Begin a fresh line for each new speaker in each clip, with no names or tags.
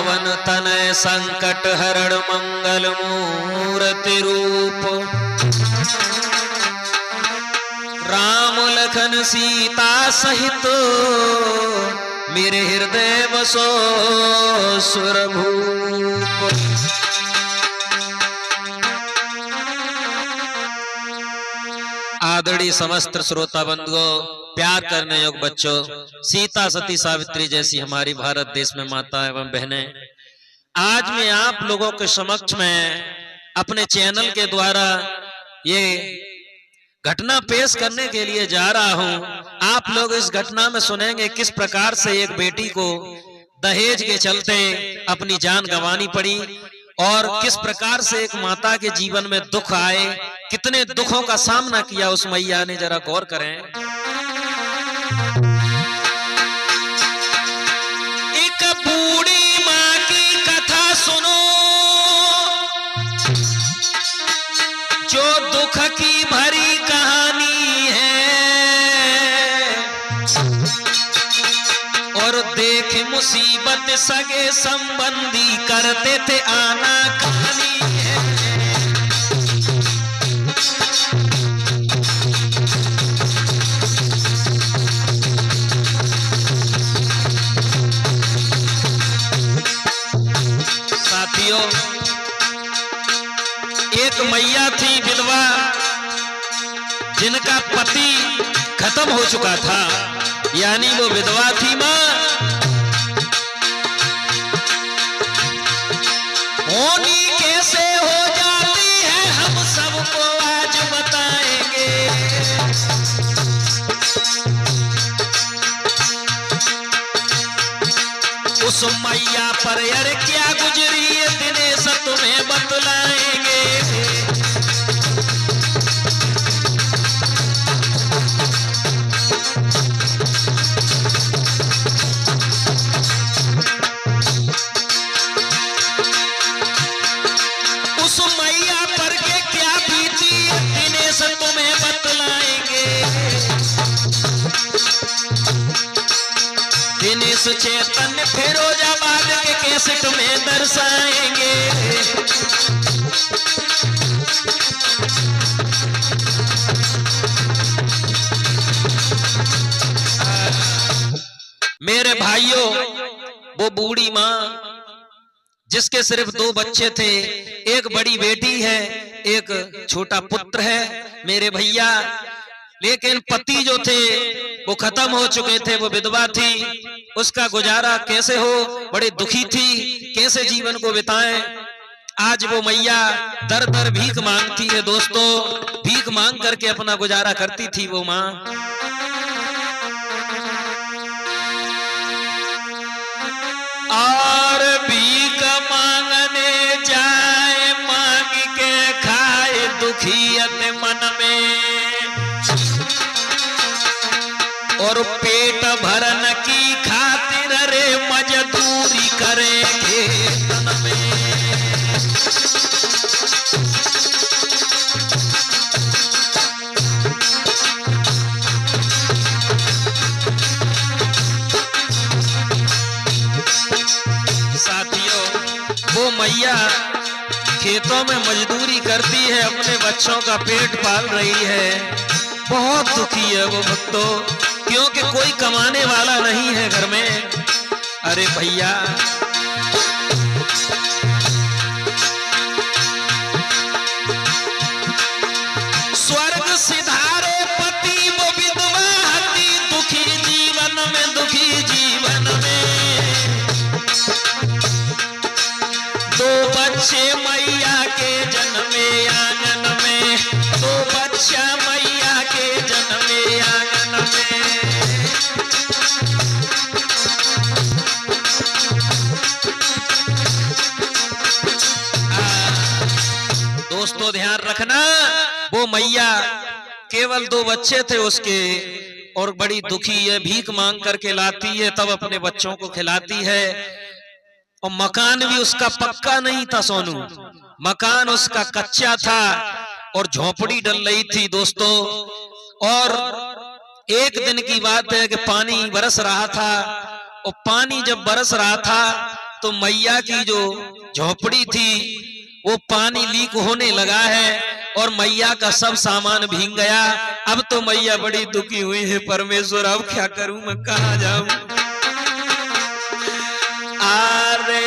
पावन तनय संकट हरण मंगल मूर्ति रूप। राम लखन सीता सहित मेरे हृदय बसो सुरभूप। आदरणीय समस्त श्रोता बंधुओं, प्यार करने योग्य बच्चों, सीता सती सावित्री जैसी हमारी भारत देश में माता एवं बहनें, आज मैं आप लोगों के समक्ष में अपने चैनल के द्वारा ये घटना पेश करने के लिए जा रहा हूं। आप लोग इस घटना में सुनेंगे किस प्रकार से एक बेटी को दहेज के चलते अपनी जान गंवानी पड़ी और किस प्रकार से एक माता के जीवन में दुख आए, कितने दुखों का सामना किया उस मैया ने, जरा गौर करें। एक बूढ़ी मां की कथा सुनो, जो दुख की भरी कहानी है, और देख मुसीबत सगे संबंधी करते थे आना कहानी है। साथियों, एक मैया थी विधवा, जिनका पति खत्म हो चुका था, यानी वो विधवा थी मां। होनी कैसे हो जाती है हम सबको आज बताएंगे। उस मैया पर यार क्या गुजरी है दिनेश तुम्हें बतलाएंगे। उस मैया पर के क्या बीती दिनेश तुम्हें बतलाएंगे। दिनेश चैतन्य फिरोजाबाद के कैसेट में दर्शाएंगे। मेरे भाइयों, वो बूढ़ी मां जिसके सिर्फ 2 बच्चे थे, एक बड़ी बेटी है, एक छोटा पुत्र है मेरे भैया, लेकिन पति जो थे वो खत्म हो चुके थे, वो विधवा थी। उसका गुजारा कैसे हो, बड़े दुखी थी, कैसे जीवन को बिताएं। आज वो मैया दर दर भीख मांगती है दोस्तों, भीख मांग करके अपना गुजारा करती थी वो मां। और भीख मांगने जाए, मांग के खाए दुखियत मन में, और पेट भरन की खातिर रे मजदूरी करेंगे तन में। साथियों, वो मैया खेतों में मजदूरी करती है, अपने बच्चों का पेट पाल रही है, बहुत दुखी है वो भक्तों, क्योंकि कोई कमाने वाला नहीं है घर में। अरे भैया, स्वर्ग सिधारे पति वो विधवा हती, दुखी जीवन में, दुखी जीवन में। 2 बच्चे मैया के जन्मे आंगन में, 2 बच्चा मैया के जन्मे आंगन में। दोस्तों ध्यान रखना, वो मैया केवल 2 बच्चे थे उसके, और बड़ी दुखी है, भीख मांग करके लाती है, तब अपने बच्चों को खिलाती है। और मकान भी उसका पक्का नहीं था सोनू, मकान उसका कच्चा था और झोपड़ी डल रही थी दोस्तों। और एक दिन की बात है कि पानी बरस रहा था, और पानी जब बरस रहा था तो मैया की जो झोपड़ी थी वो पानी लीक होने लगा है और मैया का सब सामान भीग गया। अब तो मैया बड़ी दुखी हुई है, परमेश्वर अब क्या करूं, मैं कहां जाऊं। अरे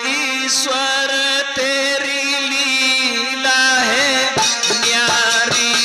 ईश्वर तेरी लीला है न्यारी,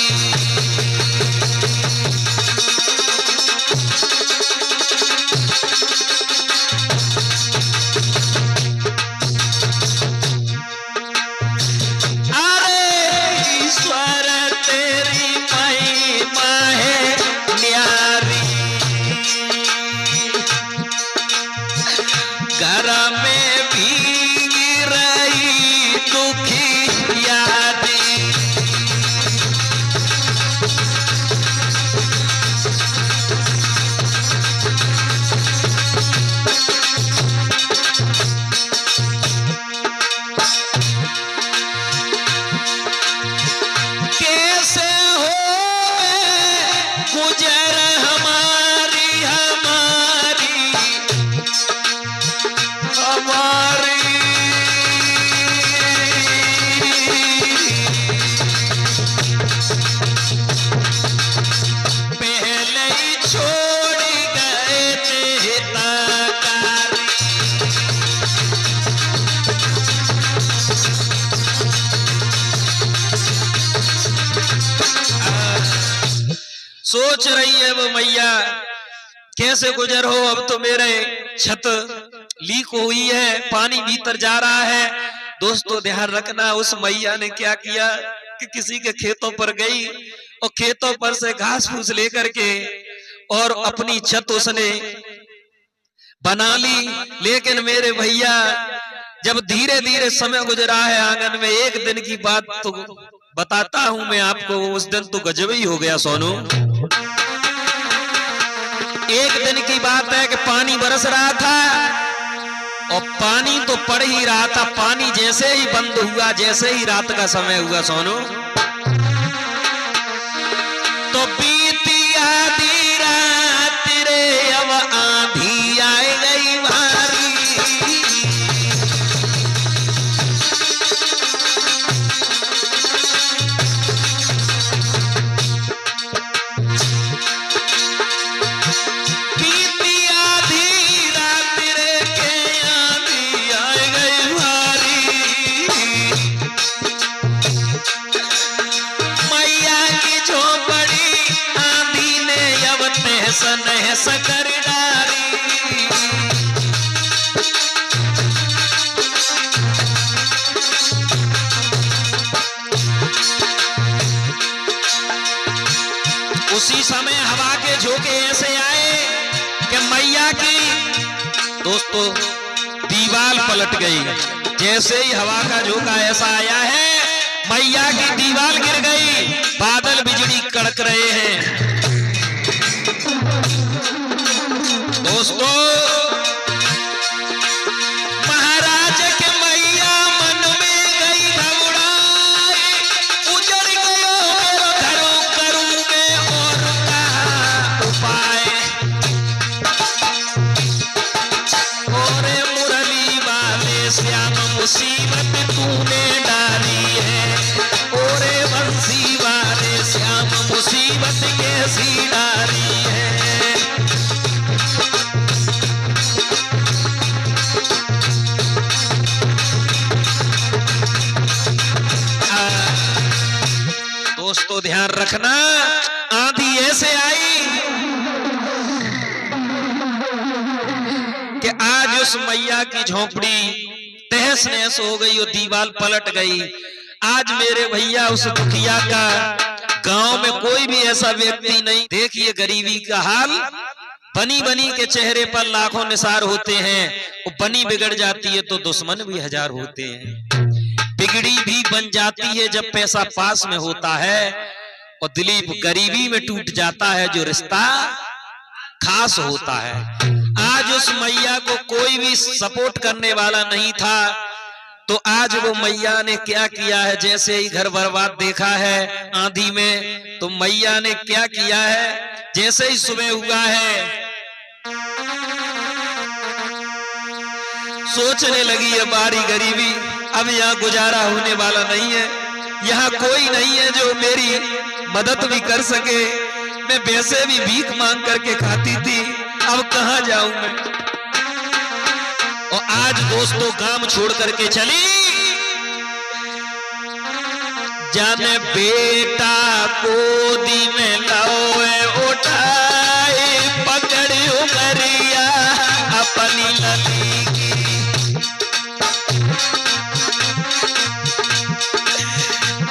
सोच रही है वो मैया कैसे गुजर हो। अब तो मेरे छत लीक हुई है, पानी भीतर जा रहा है। दोस्तों ध्यान रखना, उस मैया ने क्या किया कि किसी के खेतों पर गई और खेतों पर से घास फूस लेकर के और अपनी छत उसने बना ली। लेकिन मेरे भैया जब धीरे धीरे समय गुजरा है आंगन में, एक दिन की बात तो बताता हूं मैं आपको। उस दिन तो गजब ही हो गया सोनू। एक दिन की बात है कि पानी बरस रहा था और पानी तो पड़ ही रहा था। पानी जैसे ही बंद हुआ, जैसे ही रात का समय हुआ सोनू, तो बीती आधी रात रे अब आंधी आए गई भारी। कर डारी उसी समय हवा के झोंके ऐसे आए कि मैया की दोस्तों दीवार पलट गई। जैसे ही हवा का झोंका ऐसा आया है, मैया की दीवार गिर गई। बादल बिजली कड़क रहे हैं। दोस्तों महाराज के मैया मन में गई घबराई, उजड़ गयो घरों करूं मैं और का उपाय। ओरे मुरली वाले श्याम मुसीबत तूने डाली है, ओरे बंसी वाले श्याम मुसीबत कैसी डाली है। दोस्तों ध्यान रखना, आंधी ऐसे आई कि आज उस मैया की झोपड़ी तहस नहस हो गई और दीवार पलट गई। आज मेरे भैया उस दुखिया का गांव में कोई भी ऐसा व्यक्ति नहीं। देखिए गरीबी का हाल, बनी बनी के चेहरे पर लाखों निसार होते हैं, वो बनी बिगड़ जाती है तो दुश्मन भी हजार होते हैं। बिगड़ी भी बन जाती है जब पैसा पास में होता है, और दिलीप गरीबी में टूट जाता है जो रिश्ता खास होता है। आज उस मैया को कोई भी सपोर्ट करने वाला नहीं था, तो आज वो मैया ने क्या किया है, जैसे ही घर बर्बाद देखा है आंधी में, तो मैया ने क्या किया है, जैसे ही सुबह हुआ है सोचने लगी है बारी गरीबी, अब यहाँ गुजारा होने वाला नहीं है, यहाँ कोई नहीं है जो मेरी मदद भी कर सके। मैं वैसे भी भीख मांग करके खाती थी, अब कहाँ जाऊं मैं। और आज दोस्तों काम छोड़ करके चली, जाने बेटा गोदी में लाओए उठाए, पकड़ी उमरिया अपनी लली की।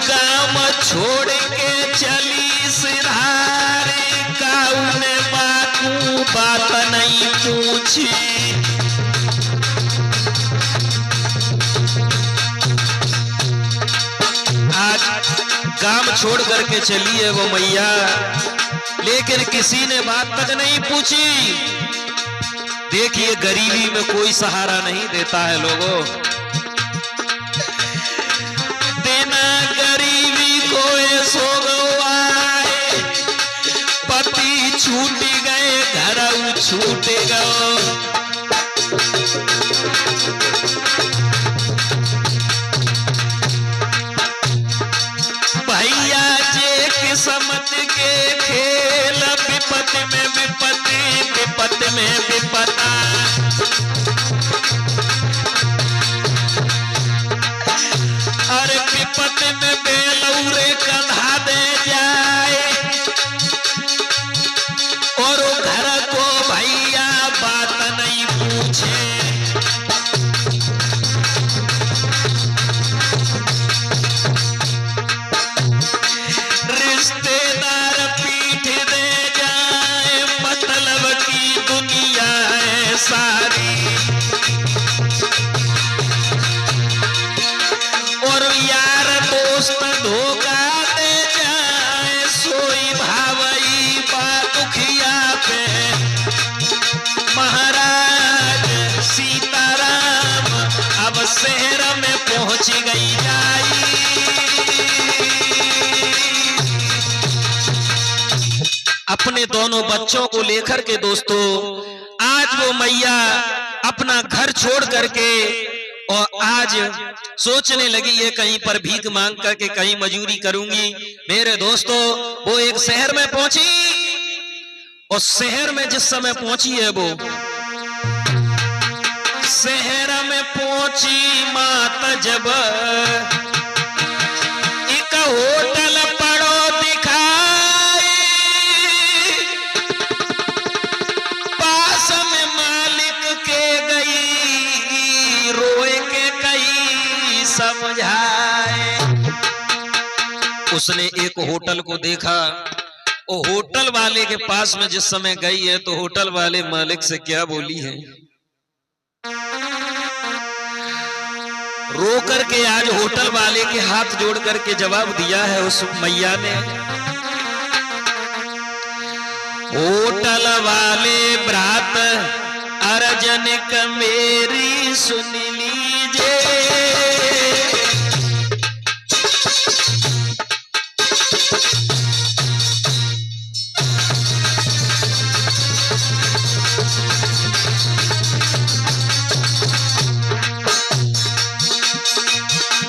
काम छोड़ के चली सिधारे, काऊ ने बातू बात नहीं पूछी। काम छोड़ करके चली है वो मैया, लेकिन किसी ने बात तक नहीं पूछी। देखिए गरीबी में कोई सहारा नहीं देता है लोगों, देना गरीबी को सो गए, पति छूट गए घर छूट गए। किस्मत के खेल, विपत में विपत्ति, विपत में विपता। अरे विपत में बेलौरे कंधा दे जाए, और घर को भैया बात नहीं पूछे। रिश्तेदार पीठ दे जाए, मतलब की दुनिया है सारी। और यार दोस्त धोखा दे जाए, सोई भावई दुखिया पे। महाराज सीताराम अब शहर में पहुंच गई जाई। अपने दोनों बच्चों को लेकर के दोस्तों आज वो मैया अपना घर छोड़ करके और आज सोचने लगी है कहीं पर भीख मांग करके कहीं मजूरी करूंगी। मेरे दोस्तों वो एक शहर में पहुंची, और शहर में जिस समय पहुंची है वो शहर में पहुंची माता जब एक होटल पड़ो दिखाई, पास में मालिक के गई रोए के कई समझाए। उसने एक होटल को देखा, वो होटल वाले के पास में जिस समय गई है तो होटल वाले मालिक से क्या बोली है, रो करके आज होटल वाले के हाथ जोड़ करके जवाब दिया है उस मैया ने। होटल वाले ब्रात अर्जनिक मेरी सुन लीजिए,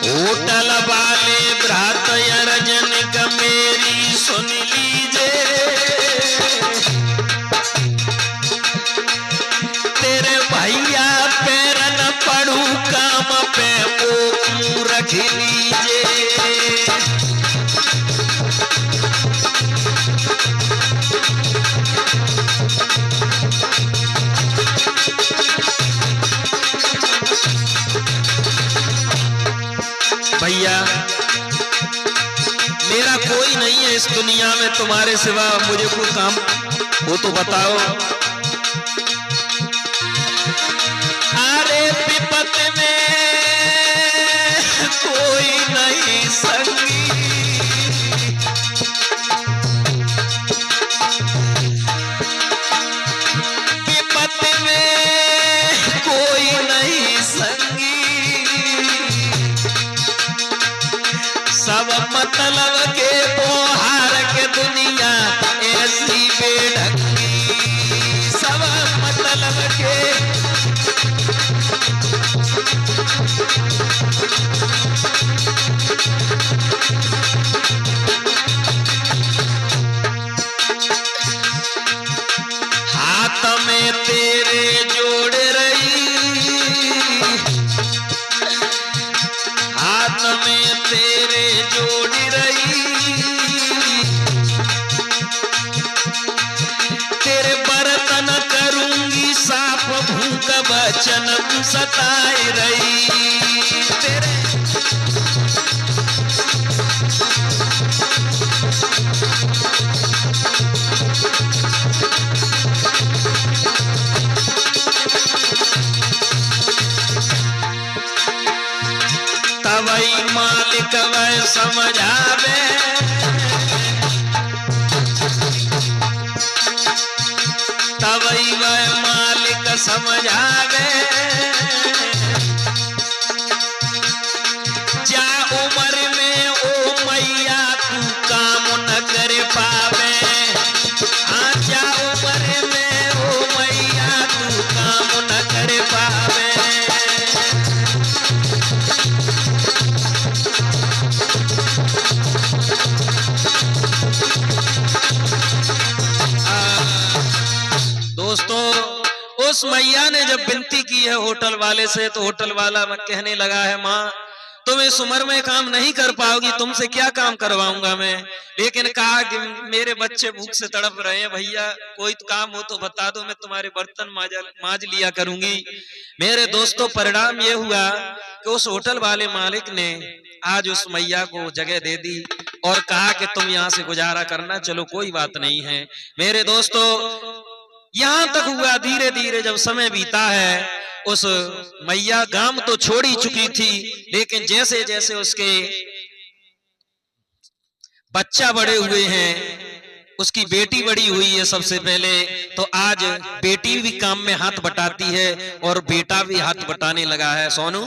होटल वाले भ्रात अर्जनिक मेरी सुन लीजिए, तेरे भैया पैर न पड़ू काम पे वो रख लीजिए। भैया मेरा कोई नहीं है इस दुनिया में तुम्हारे सिवा, मुझे कोई काम हो तो बताओ। अरे विपत में कोई नहीं संगी, विपत में कोई नहीं संगी, सब मतलब के पोहार के दुनिया ऐसी बेढंगी, सब मतलब के बचन सताए रही तेरे। तवई मालिक वह समझावे, तवई वह मालिक समझावे, जा उम्र में ओ मैया तू काम न कर पावे, हाँ जा उम्र में ओ मैया तू काम न कर पावे। दोस्तों उस मैया ने जब विनती की है होटल वाले से, तो होटल वाला कहने लगा है माँ तुम इस उम्र में काम नहीं कर पाओगी, तुमसे क्या काम करवाऊंगा मैं। लेकिन कहा कि मेरे बच्चे भूख से तड़प रहे हैं भैया, कोई तो काम हो तो बता दो, मैं तुम्हारे बर्तन मांज लिया करूंगी। मेरे दोस्तों परिणाम ये हुआ कि उस होटल वाले मालिक ने आज उस मैया को जगह दे दी और कहा कि तुम यहाँ से गुजारा करना, चलो कोई बात नहीं है। मेरे दोस्तों यहां तक हुआ, धीरे धीरे जब समय बीता है, उस मैया गांव तो छोड़ ही चुकी थी, लेकिन जैसे जैसे उसके बच्चा बड़े हुए हैं, उसकी बेटी बड़ी हुई है सबसे पहले, तो आज बेटी भी काम में हाथ बटाती है और बेटा भी हाथ बटाने लगा है। सोनू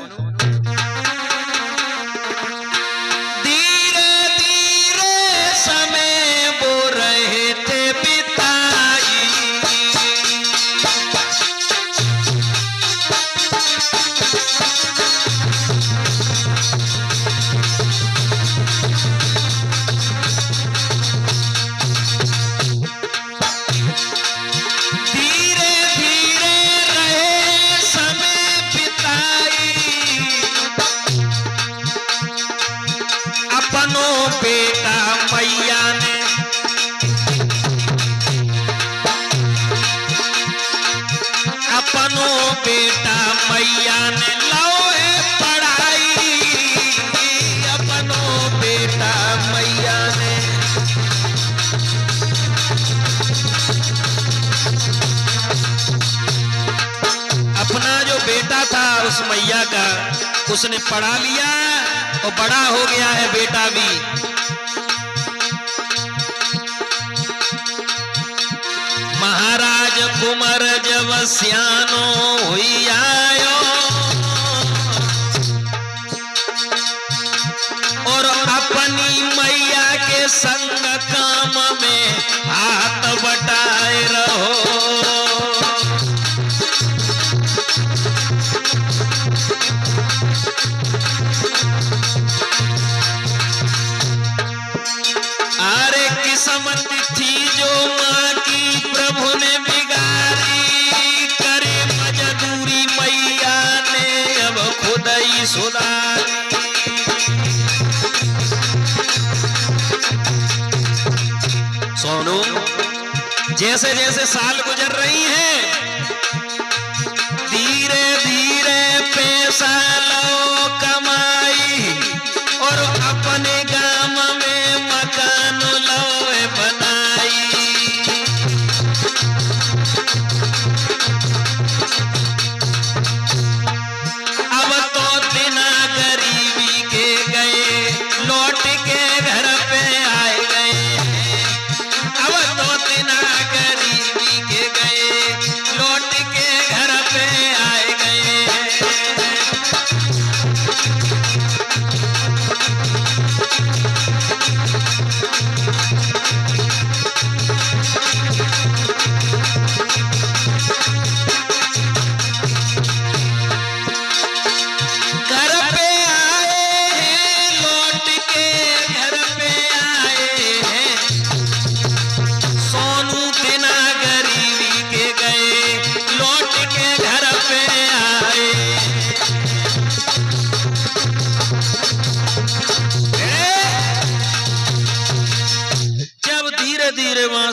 धीरे धीरे समय वो रहे थे बेटा मैया ने, अपनो बेटा मैया ने लाओ पढ़ाई, अपनो बेटा मैया ने। अपना जो बेटा था उस मैया का, उसने पढ़ा लिया और बड़ा हो गया है बेटा भी। महाराज कुंवर जब सियानो हुई आयो और अपनी मैया के संग काम में हाथ बटाए रहो। अरे किस्मत थी जो माँ की प्रभु ने बिगाड़ी, करे मजदूरी मैया ने अब खुद ही सुधारी। सोनू जैसे जैसे साल गुजर रही हैं, धीरे धीरे पैसा लो कमाई और अपने गांव में मकान लो बनाई। अब तो बिना गरीबी के गए, लौट के घर पे आए गए। अब तो बिना गरीबी के गए, लौट के घर पे आए गए।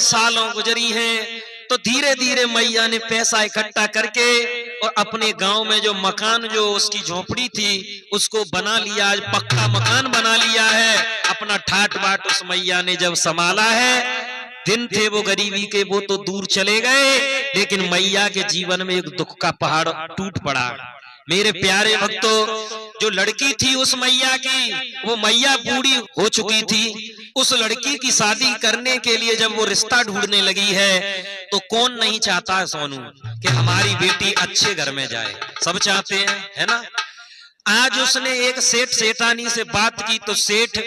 सालों गुजरी हैं, तो धीरे धीरे मैया ने पैसा इकट्ठा करके और अपने गांव में जो मकान, जो उसकी झोपड़ी थी, उसको बना लिया, आज पक्का मकान बना लिया है। अपना ठाट बाट उस मैया ने जब संभाला है। दिन थे वो गरीबी के, वो तो दूर चले गए, लेकिन मैया के जीवन में एक दुख का पहाड़ टूट पड़ा। मेरे प्यारे भक्तों, जो लड़की थी उस मैया की, वो मैया बूढ़ी हो चुकी थी। उस लड़की की शादी करने के लिए जब वो रिश्ता ढूंढने लगी है, तो कौन नहीं चाहता है सोनू कि हमारी बेटी अच्छे घर में जाए? सब चाहते हैं, है ना। आज उसने एक सेठ सेठानी से बात की, तो सेठ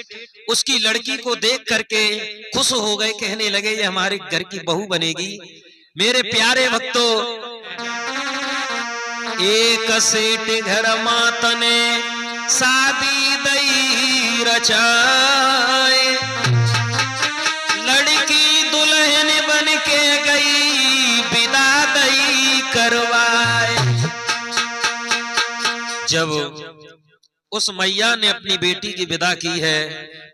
उसकी लड़की को देख करके खुश हो गए, कहने लगे ये हमारे घर की बहू बनेगी। मेरे प्यारे भक्तों, एक सेठ घर मातने शादी दई रचाए, लड़की दुल्हन बन के गई विदा दई करवाए। जब उस मैया ने अपनी बेटी की विदा की है,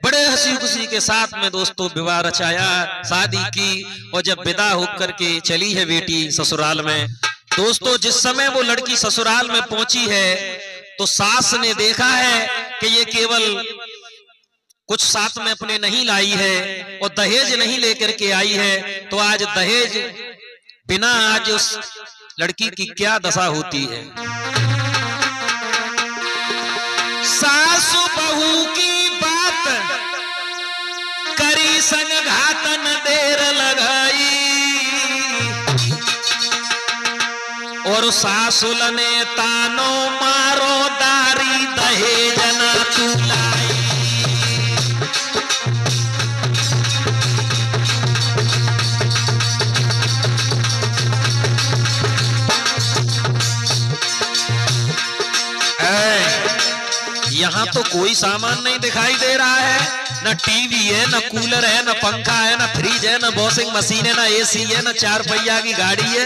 बड़े हंसी खुशी के साथ में दोस्तों विवाह रचाया, शादी की, और जब विदा होकर के चली है बेटी ससुराल में, दोस्तों जिस समय वो लड़की ससुराल में पहुंची है, तो सास ने देखा है कि ये केवल कुछ साथ में अपने नहीं लाई है और दहेज नहीं लेकर के आई है। तो आज दहेज बिना आज उस लड़की की क्या दशा होती है। सासु बहू की बात करी संग घातन देर लगाई, और सासुल ने तानो मारो दारी दहेज न तुलाई। यहाँ तो कोई सामान नहीं दिखाई दे रहा है, न टीवी है, न कूलर है, न पंखा है, न फ्रिज है, न वॉशिंग मशीन है, न एसी है, न 4 पहिया की गाड़ी है।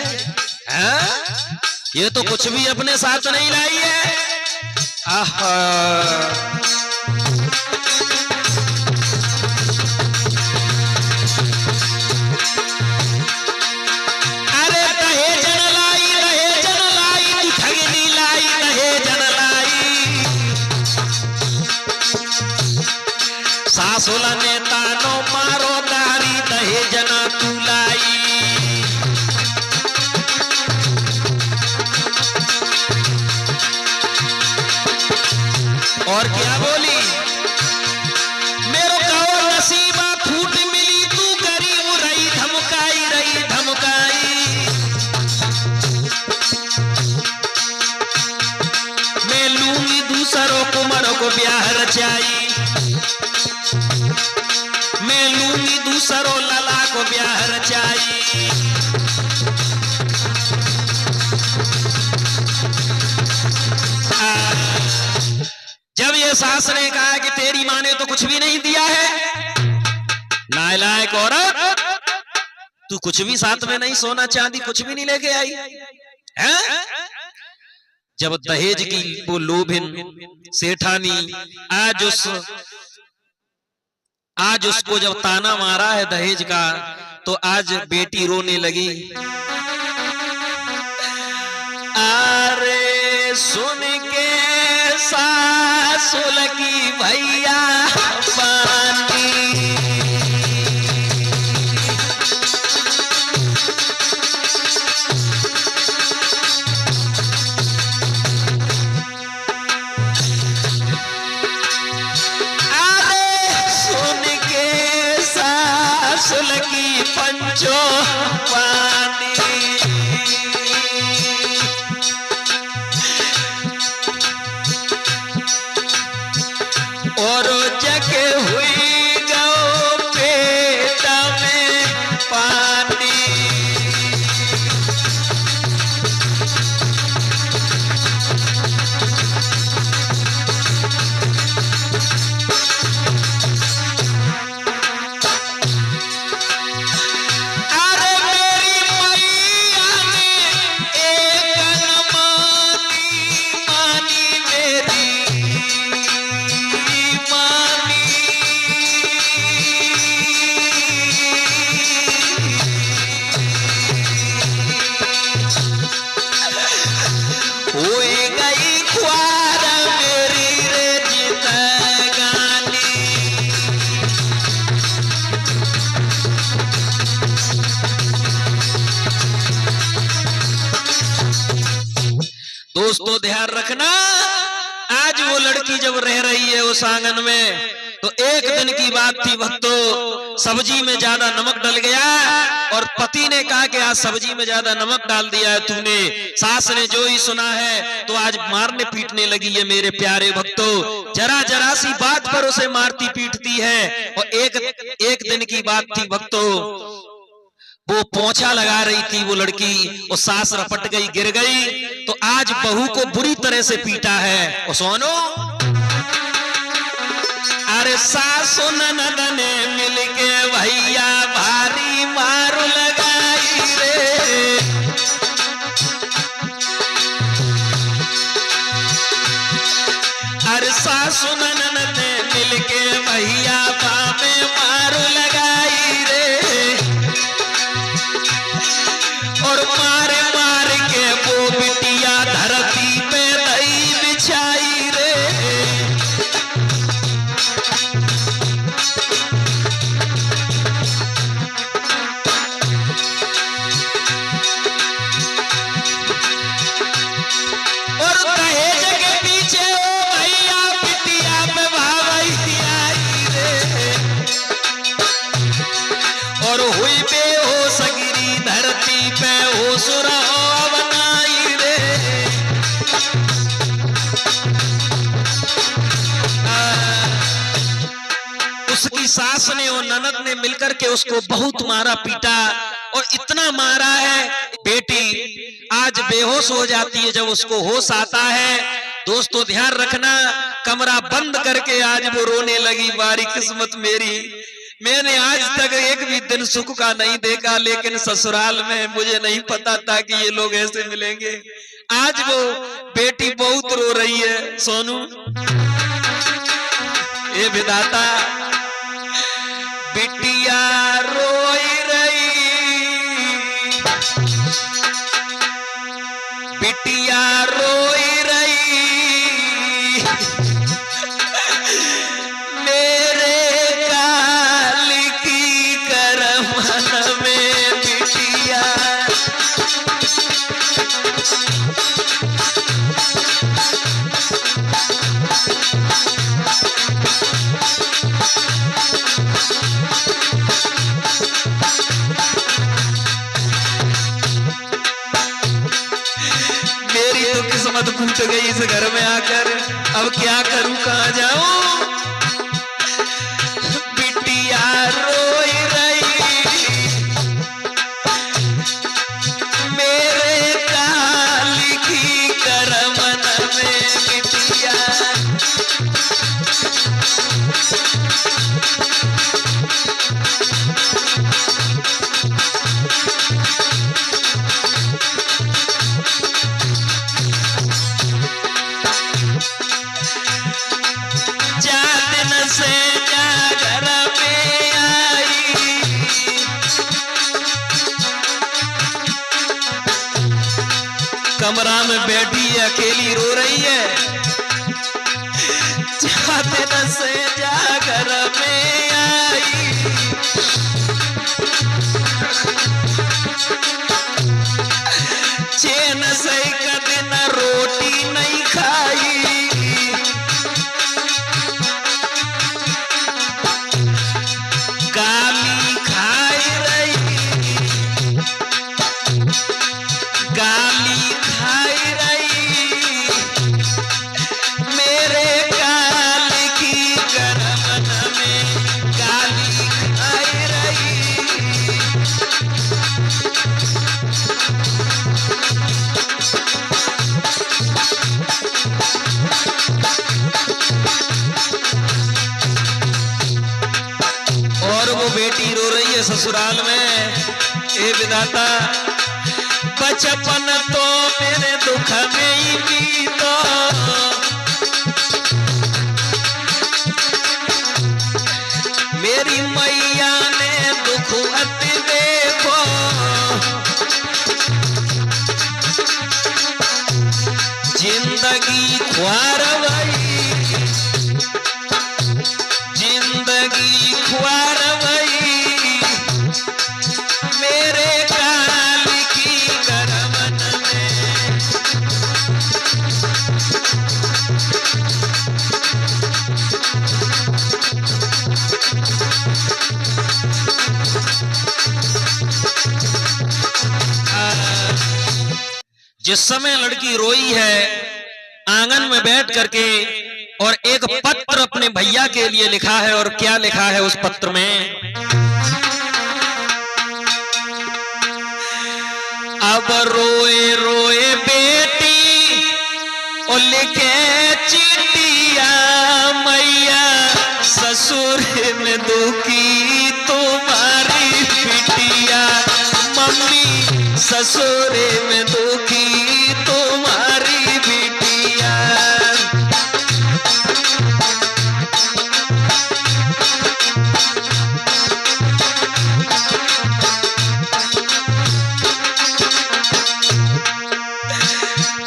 ये तो कुछ भी अपने साथ नहीं लाई है। अरे दहेज न लाई, दहेज न लाई, तू ठगनी लाई, दहेज न लाई। सासुला ने तानो मारो दारी दहेज न तू लाई। और क्या बोली, मेरो कहो नसीबा फूट मिली, तू गरीब रही धमकाई, रही धमकाई। मैं लूंगी दूसरों कुमारों को ब्याह रचाई, मैं लूंगी दूसरों लला को ब्याह रचाई। जब ये सास ने कहा कि तेरी माँ ने तो कुछ भी नहीं दिया है, नालायक औरत, तू कुछ भी साथ में नहीं, सोना चांदी कुछ भी नहीं लेके आई है? जब दहेज की वो लोभिन सेठानी आज उसको जब ताना मारा है दहेज का, तो आज बेटी रोने लगी। अरे सुन के सासुल की भैया पानी, अरे सुन के सासुल की पंचो पानी। और जग हुई गई ख्वार मेरी रे जिंदगानी। दोस्तों ध्यान रखना, आज वो लड़की जब रह रही है उस आंगन में, तो एक दिन की बात थी भक्तों, सब्जी में ज्यादा नमक डल गया और पति ने कहा कि आज सब्जी में ज्यादा नमक डाल दिया है तूने। सास ने जो ही सुना है तो आज मारने पीटने लगी है मेरे प्यारे भक्तों, जरा जरा सी बात पर उसे मारती पीटती है। और एक दिन की बात थी भक्तों, वो पोंछा लगा रही थी वो लड़की, और सास रपट गई, गिर गई, तो आज बहू को बुरी तरह से पीटा है। और सोनो, अरे सासु ननद ने मिलके भैया भारी मारू लगाई रे। अरे सासु ननद ने मिलके भैया बामे मारू लगाई रे। और मारे मार के वो बिटिया धरती पे दही बिछाई रे। और दहेज के पीछे ओ भैया बिटिया पे भावई आई रे। और हुई बेहोश गिरी धरती पे हो सुरा बनाई रे। उसकी सास ने और ननद ने मिलकर के उसको बहुत मारा पीटा, और इतना मारा है बेटी आज बेहोश हो जाती है। जब उसको होश आता है, दोस्तों ध्यान रखना, कमरा बंद करके आज वो रोने लगी, बारी किस्मत मेरी, मैंने आज तक एक भी दिन सुख का नहीं देखा, लेकिन ससुराल में मुझे नहीं पता था कि ये लोग ऐसे मिलेंगे। आज वो बेटी बहुत रो रही है। सोनू, ये विधाता, बिटिया रोई रही, बिटिया रोई रही, मेरे काल की करमन में बिटिया। किस्मत फूट गई इस घर में आकर, अब क्या करूं, कहां जाऊं। बिटिया रोई रही, मेरे काल की करमन में बिटिया। कमरा में बैठी अकेली रो रही है, जाते न से जागर में आई। चैन से कभी न रोटी नहीं खाई, गाली खाई रही, गाली खाई रही, मेरे काल की करमन में गाली खाई रही। और वो बेटी रो रही है ससुराल में। ए विधाता, बचपन तो मेरे दुख में ही बीता, मेरी मैया ने दुख अति देखो, जिंदगी ख्वार भई, जिंदगी ख्वार भई, मेरे काल की करमन में। जिस समय लड़की रोई है आंगन में बैठ करके और एक पत्र अपने भैया के लिए लिखा है, और क्या लिखा है उस पत्र में? अब रोए रोए बेटी और लिखे चिट्ठिया, मैया ससुर में दुखी तुम्हारी पिटिया, मम्मी ससुर में दुखी तुम्हारी बिटिया।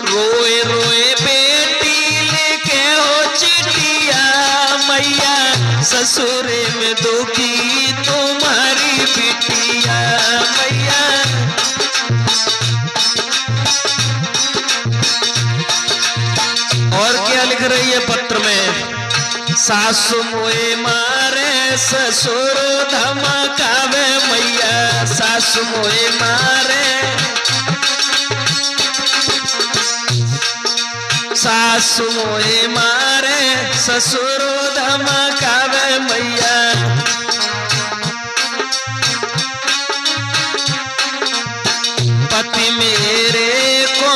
रोए रोए बेटी लेके हो चिट्ठिया, मैया ससुर में दुखी तुम्हारी बिटिया, मैया। और क्या लिख रही है पत्र में? सासु मोए मारे ससुर धमकावे, मैया सासु मोए मारे, सासु मोए मारे ससुर धमकावे, मैया। पति मेरे को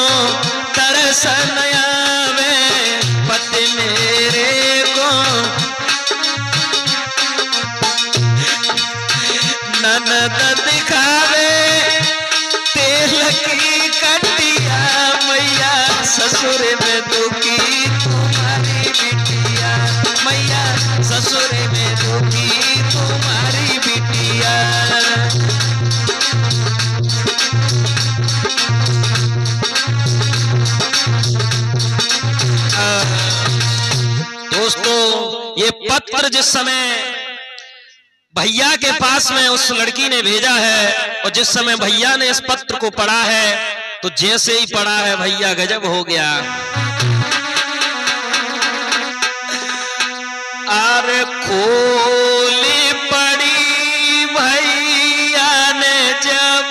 तरसन आवे, पति मेरे को ननद दिखावे, तेल की कटिया, मैया ससुर में दुखी तुम्हारी बिटिया, मैया ससुर में दुखी तुम्हारी बिटिया। दोस्तों, ये पत्र जिस समय भैया के पास में उस लड़की ने भेजा है, और जिस समय भैया ने इस पत्र को पढ़ा है, तो जैसे ही पढ़ा है भैया गजब हो गया। अरे खोली पड़ी भैया ने जब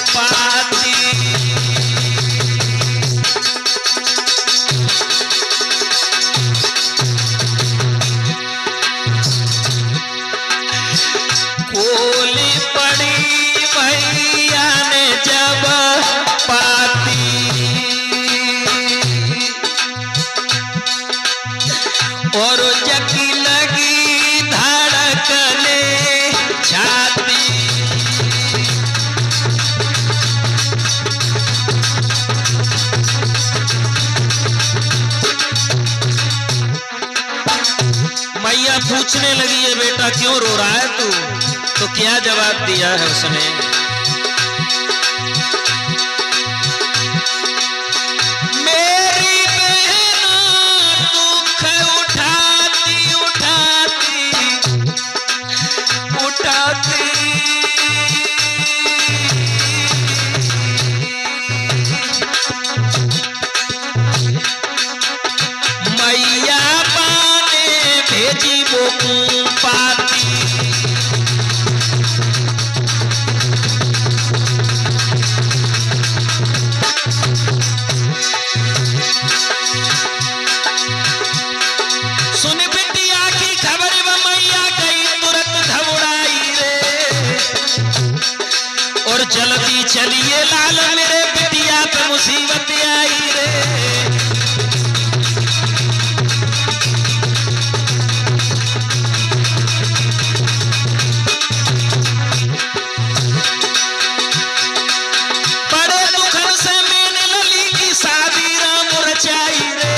पाती, खोली पड़ी भैया ने जब पाती, और जकी लगी धड़कने छाती, मैया पूछने लगी है, बेटा क्यों रो रहा है तू? तो क्या जवाब दिया है उसने? मेरी बहना दुख उठाती उठाती उठाती, मैया पाने भेजी वो पाती, सुन बिटिया की खबर मैया गई तुरंत घबराई रे, और जल्दी चलिए लाल मेरे बिटिया पे मुसीबत आई रे। बड़े दुखन से मैंने लली की शादी राम रचाई रे,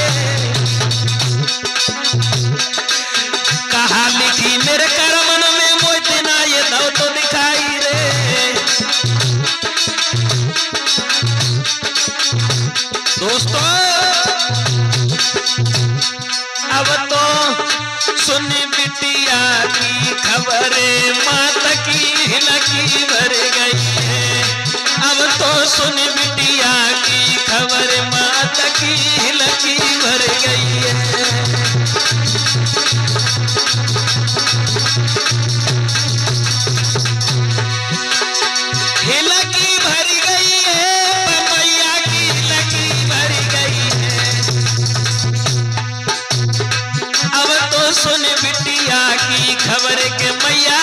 कहा लिखी मेरे करमन में मोह देना ये दो तो दिखाई रे। दोस्तों, अब तो सुन बिटिया की खबर, मात की लकी भर गई है। अब तो सुन बिटिया की खबर, मात की लकी भर गई है। लकी भर गई है, मैया की लकी भर गई है। अब तो सुन बिटिया की खबर के मैया।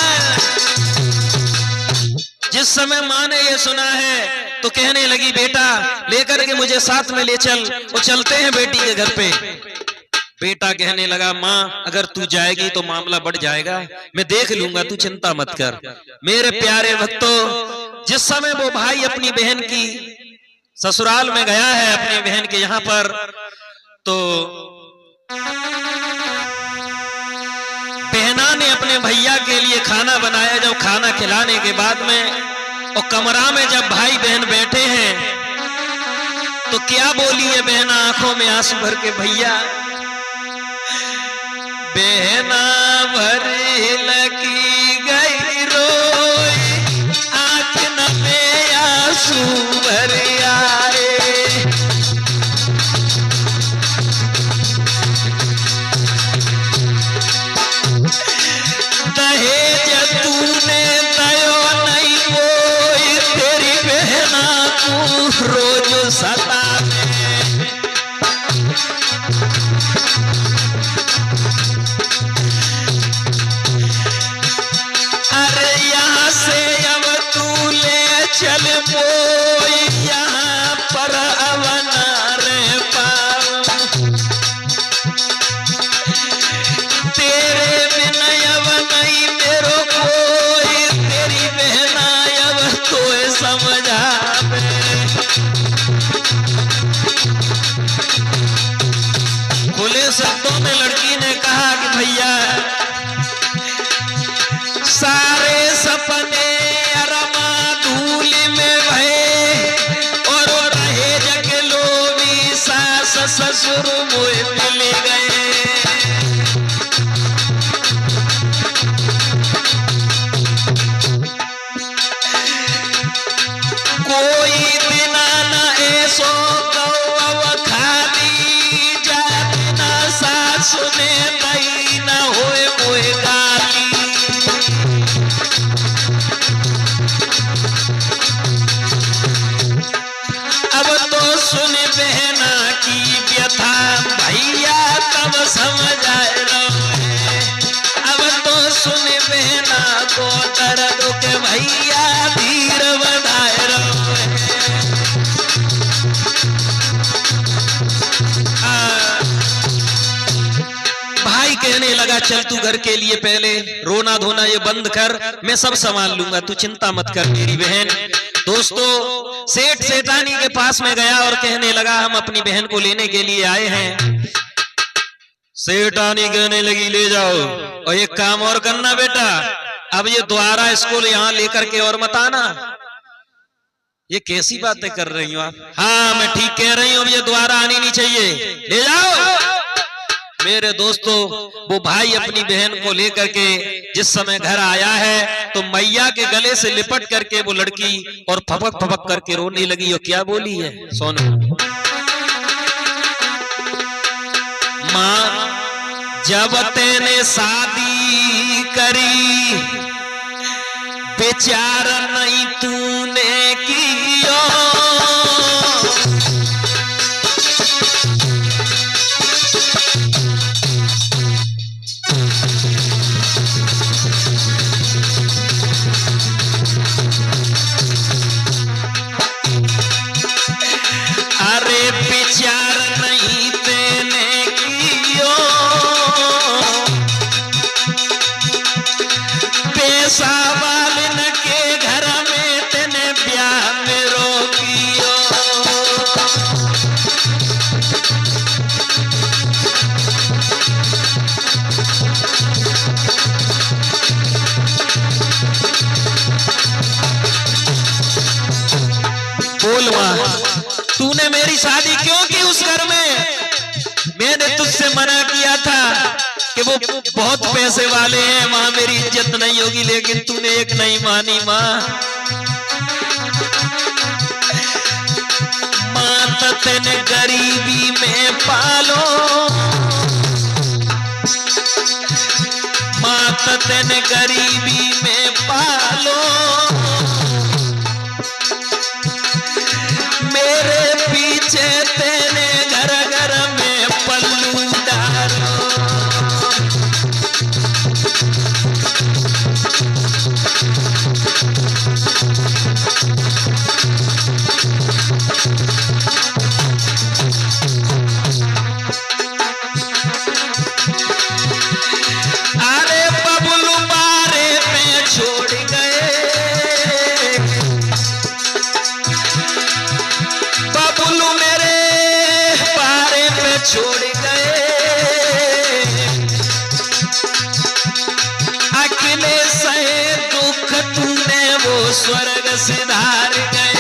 जिस समय माँ ने ये सुना है तो कहने लगी, बेटा लेकर के मुझे साथ में ले चल। वो चलते हैं बेटी के घर पे। बेटा कहने लगा, माँ अगर तू जाएगी तो मामला बढ़ जाएगा, मैं देख लूंगा, तू चिंता मत कर। मेरे प्यारे भक्तों, जिस समय वो भाई अपनी बहन की ससुराल में गया है, अपनी बहन के यहाँ पर, तो बहना ने अपने भैया के लिए खाना बनाया। जब खाना खिलाने के बाद में और कमरा में जब भाई बहन बैठे हैं तो क्या बोली है बहना आंखों में आंसू भर के, भैया बहना भर लगी गई रोई, आंख न में आंसू भर आए। दहेज तूने दयो नहीं बोई, तेरी बहना को रोज सतावे। अरे यहाँ से अब तू ले चल बोई, यहाँ पर अब ना रह पाऊं। तेरे बिना अब नहीं मेरो कोई, तेरी बहना अब तो समझा। खुले शब्दों में लड़की ने कहा कि भैया सारे सपने अरमा धूल में भये, और रहे जग लोभी सास ससुर मोए मिल गए। कोई बिना न ऐसो गौ खाली जात, न सास ने नहीं न होए मोए गाली। अब तो सुन बहना की व्यथा, भैया तब समझ आए रहे। अब तो सुन बहना को दर्द के, भैया धीर बढ़ाए रहे। भाई कहने लगा, चल तू घर के लिए पहले रोना धोना ये बंद कर, मैं सब संभाल लूंगा, तू चिंता मत कर मेरी बहन। दोस्तों, सेठ सेठानी के पास में गया और कहने लगा, हम अपनी बहन को लेने के लिए आए हैं। सेठानी कहने लगी, ले जाओ, और एक काम और करना बेटा, अब ये द्वारा स्कूल यहाँ लेकर के और मत आना। ये कैसी बातें कर रही हो आप? हाँ मैं ठीक कह रही हूँ, अब ये द्वारा आनी नहीं चाहिए, ले जाओ। मेरे दोस्तों, वो भाई अपनी बहन को लेकर के जिस समय घर आया है तो मैया के गले से लिपट करके वो लड़की और फपक फपक करके रोने लगी। और क्या बोली है सोनू, माँ जब तेने शादी करी, विचार नहीं तूने किया। अरे विचार नहीं तेने कियो, पैसा वालन के घर में तेने ब्याह में रोकियो। बोल माँ, तूने मेरी शादी क्यों की उस घर में? वो बहुत पैसे वाले हैं, वहां मेरी इज्जत नहीं होगी, लेकिन तूने एक नहीं मानी माँ। माँ तेने गरीबी में पालो, माँ तेने गरीबी में पालो, मेरे पीछे तेने घर घर में पल्लू डालो। अरे बबलू बारे पे छोड़ गए, बबलू मेरे बारे पे छोड़ गए, अकेले सहे दुख तूने वो स्वर्ग सिधार गए।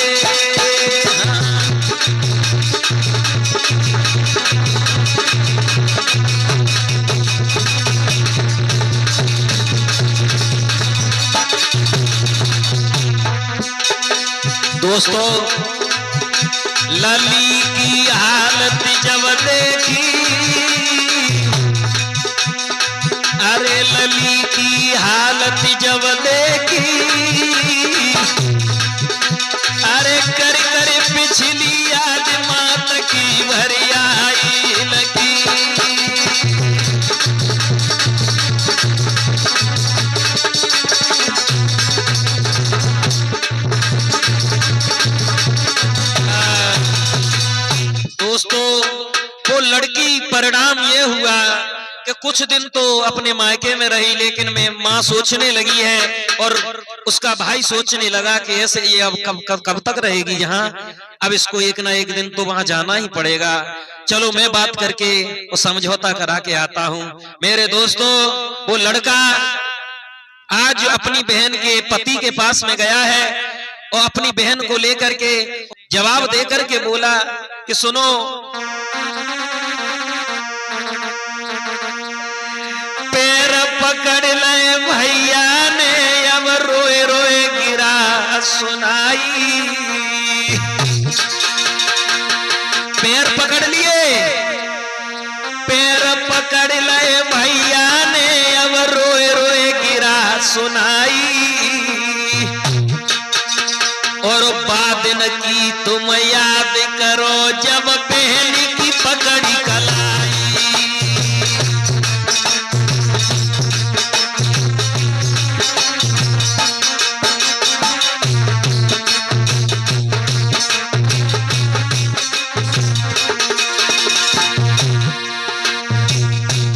दोस्तों, लली की हालत जब देखी, अरे लली की हालत जब देखी, अरे कर कर पिछली याद मात की भरी आई लगी। दोस्तों, वो लड़की परिणाम ये हुआ कि कुछ दिन तो अपने मायके में रही, लेकिन मैं माँ सोचने लगी है और उसका भाई सोचने लगा कि ऐसे ये अब कब तक रहेगी यहाँ, अब इसको एक ना एक दिन तो वहां जाना ही पड़ेगा। चलो मैं बात करके वो समझौता करा के आता हूँ। मेरे दोस्तों, वो लड़का आज अपनी बहन के पति के पास में गया है और अपनी बहन को लेकर के जवाब देकर के बोला कि सुनो, पैर पकड़ ले भैया ने अब रोए रोए गिरा सुनाई। पैर पकड़ लिए, पैर पकड़ ले भैया ने अब रोए रोए गिरा सुनाई। और बादन की तुम याद करो जब बहन की पकड़ी कलाई।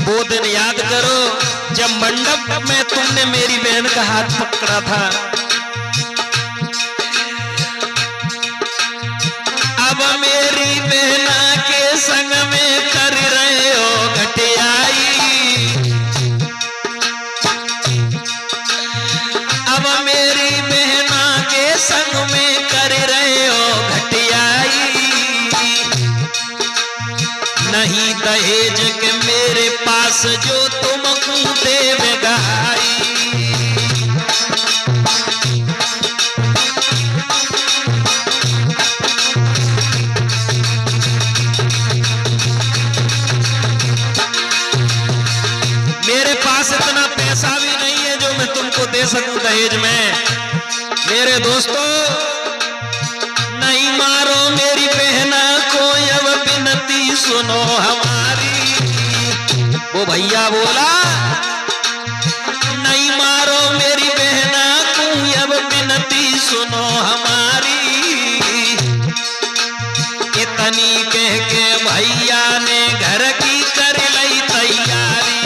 वो दिन याद करो जब मंडप में तुमने मेरी बहन का हाथ पकड़ा था। अब मेरी बहना के संग में कर रहे हो घटियाई। अब मेरी बहना के संग में कर रहे हो घटियाई। नहीं दहेज के मेरे पास जो तुमको देवेगा आई। मेरे पास इतना पैसा भी नहीं है जो मैं तुमको दे सकूं दहेज में। मेरे दोस्तों, नहीं मारो मेरी बहना को अब विनती सुनो हमारी। वो भैया बोला, नहीं मारो मेरी बहना को अब विनती सुनो हमारी। इतनी कह के भैया ने घर की कर ली तैयारी।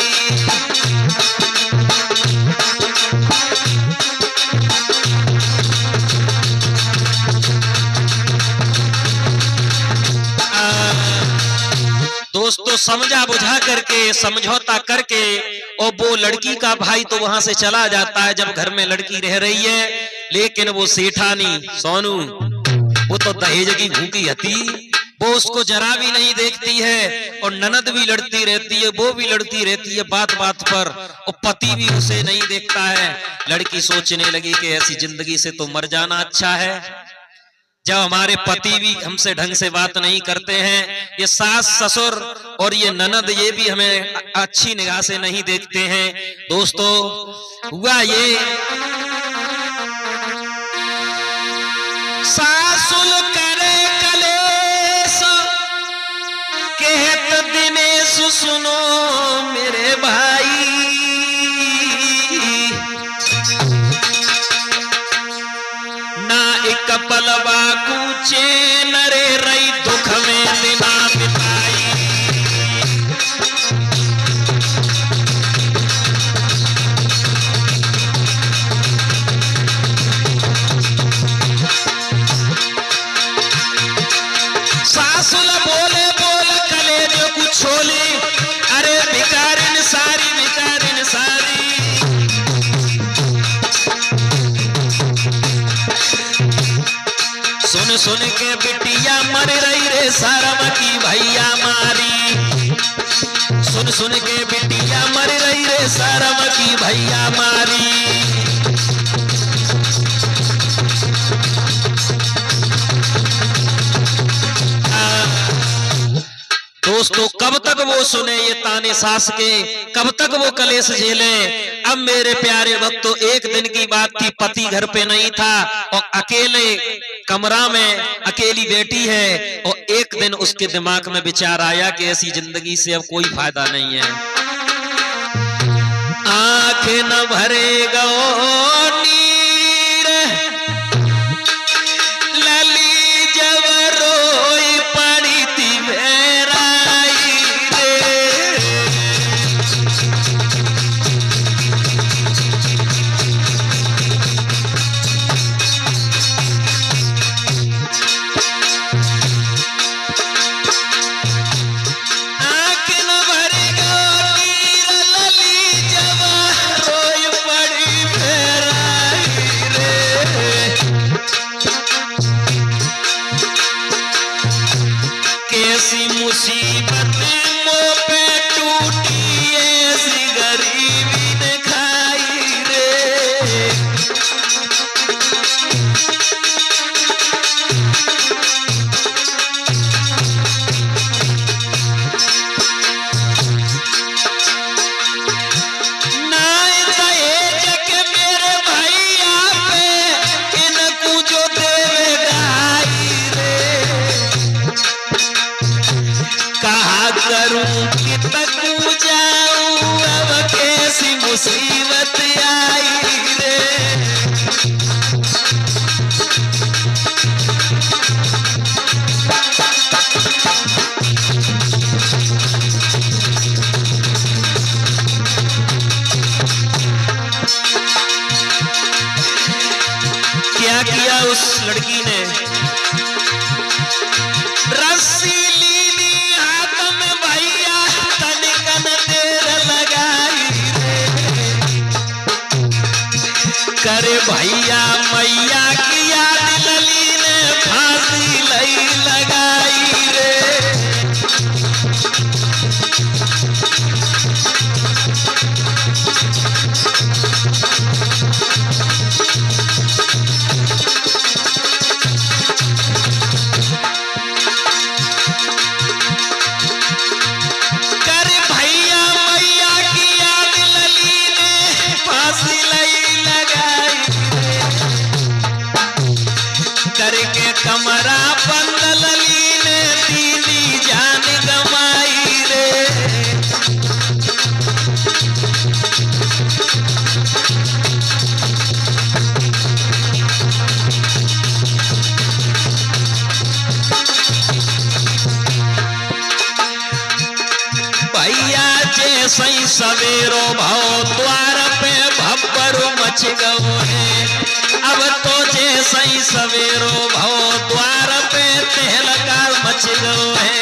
दोस्तों, समझा बुझा करके समझौता करके और वो लड़की का भाई तो वहां से चला जाता है जब घर में लड़की रह रही है। लेकिन वो सेठानी सोनू, वो तो दहेज की भूखी हती। वो उसको जरा भी नहीं देखती है, और ननद भी लड़ती रहती है, वो भी लड़ती रहती है बात बात पर, और पति भी उसे नहीं देखता है। लड़की सोचने लगी कि ऐसी जिंदगी से तो मर जाना अच्छा है। जब हमारे पति भी हमसे ढंग से बात नहीं करते हैं, ये सास ससुर और ये ननद ये भी हमें अच्छी निगाह से नहीं देखते हैं। दोस्तों हुआ ये, सासुल करे कलेश कहत दिनेश सुनो मेरे भाई, ना एक पलवा कूचे नरे रही दुख में दिना बिताई। सासुल बोले बोल कलेज कुछ छोली, अरे भिकारिन सारी भिकारिन सारी, सुन सुन के बिटिया मर रही रे शर्म की भैया मारी, सुन सुन के बिटिया मर रही रे शर्म की भैया मारी। दोस्तों कब तक वो सुने ये ताने सास के, कब तक वो कलेश झेले। अब मेरे प्यारे भक्तों एक दिन की बात थी, पति घर पे नहीं था और अकेले कमरा में अकेली बेटी है, और एक दिन उसके दिमाग में विचार आया कि ऐसी जिंदगी से अब कोई फायदा नहीं है। आंखें न भरेगा नीर लली जब रोई पड़ी थी भेराई रे, आंखें न भरेगा नीर लली जब रोई पड़ी भेराई रे, कैसी मुसीबत मुँह पे टूटी ऐसी गरीबी ने खाई रे, ना दहेज के मेरे भैया पे इनको जो देवेगा आई रे, कहा करूं कि तक जाऊं अब कैसी मुसीबत आई रे। क्या किया उस लड़की ने, रस्सी लीली हाथ में भैया तनिकन देर लगाई रे, करे भैया मैया की याद लली ने फांसी लई लगाई रे। करे भैया मैया की याद लली ने फांसी लई लगाई रे, करके कमरा बंद लली ने दीदी जान गमाई रे। भैया जैसे ही सवेरो भाव द्वार पे भब्बर मच गओ है, अब तो जैसे ही सवेरो भाव द्वार पे तहलका मच गओ है।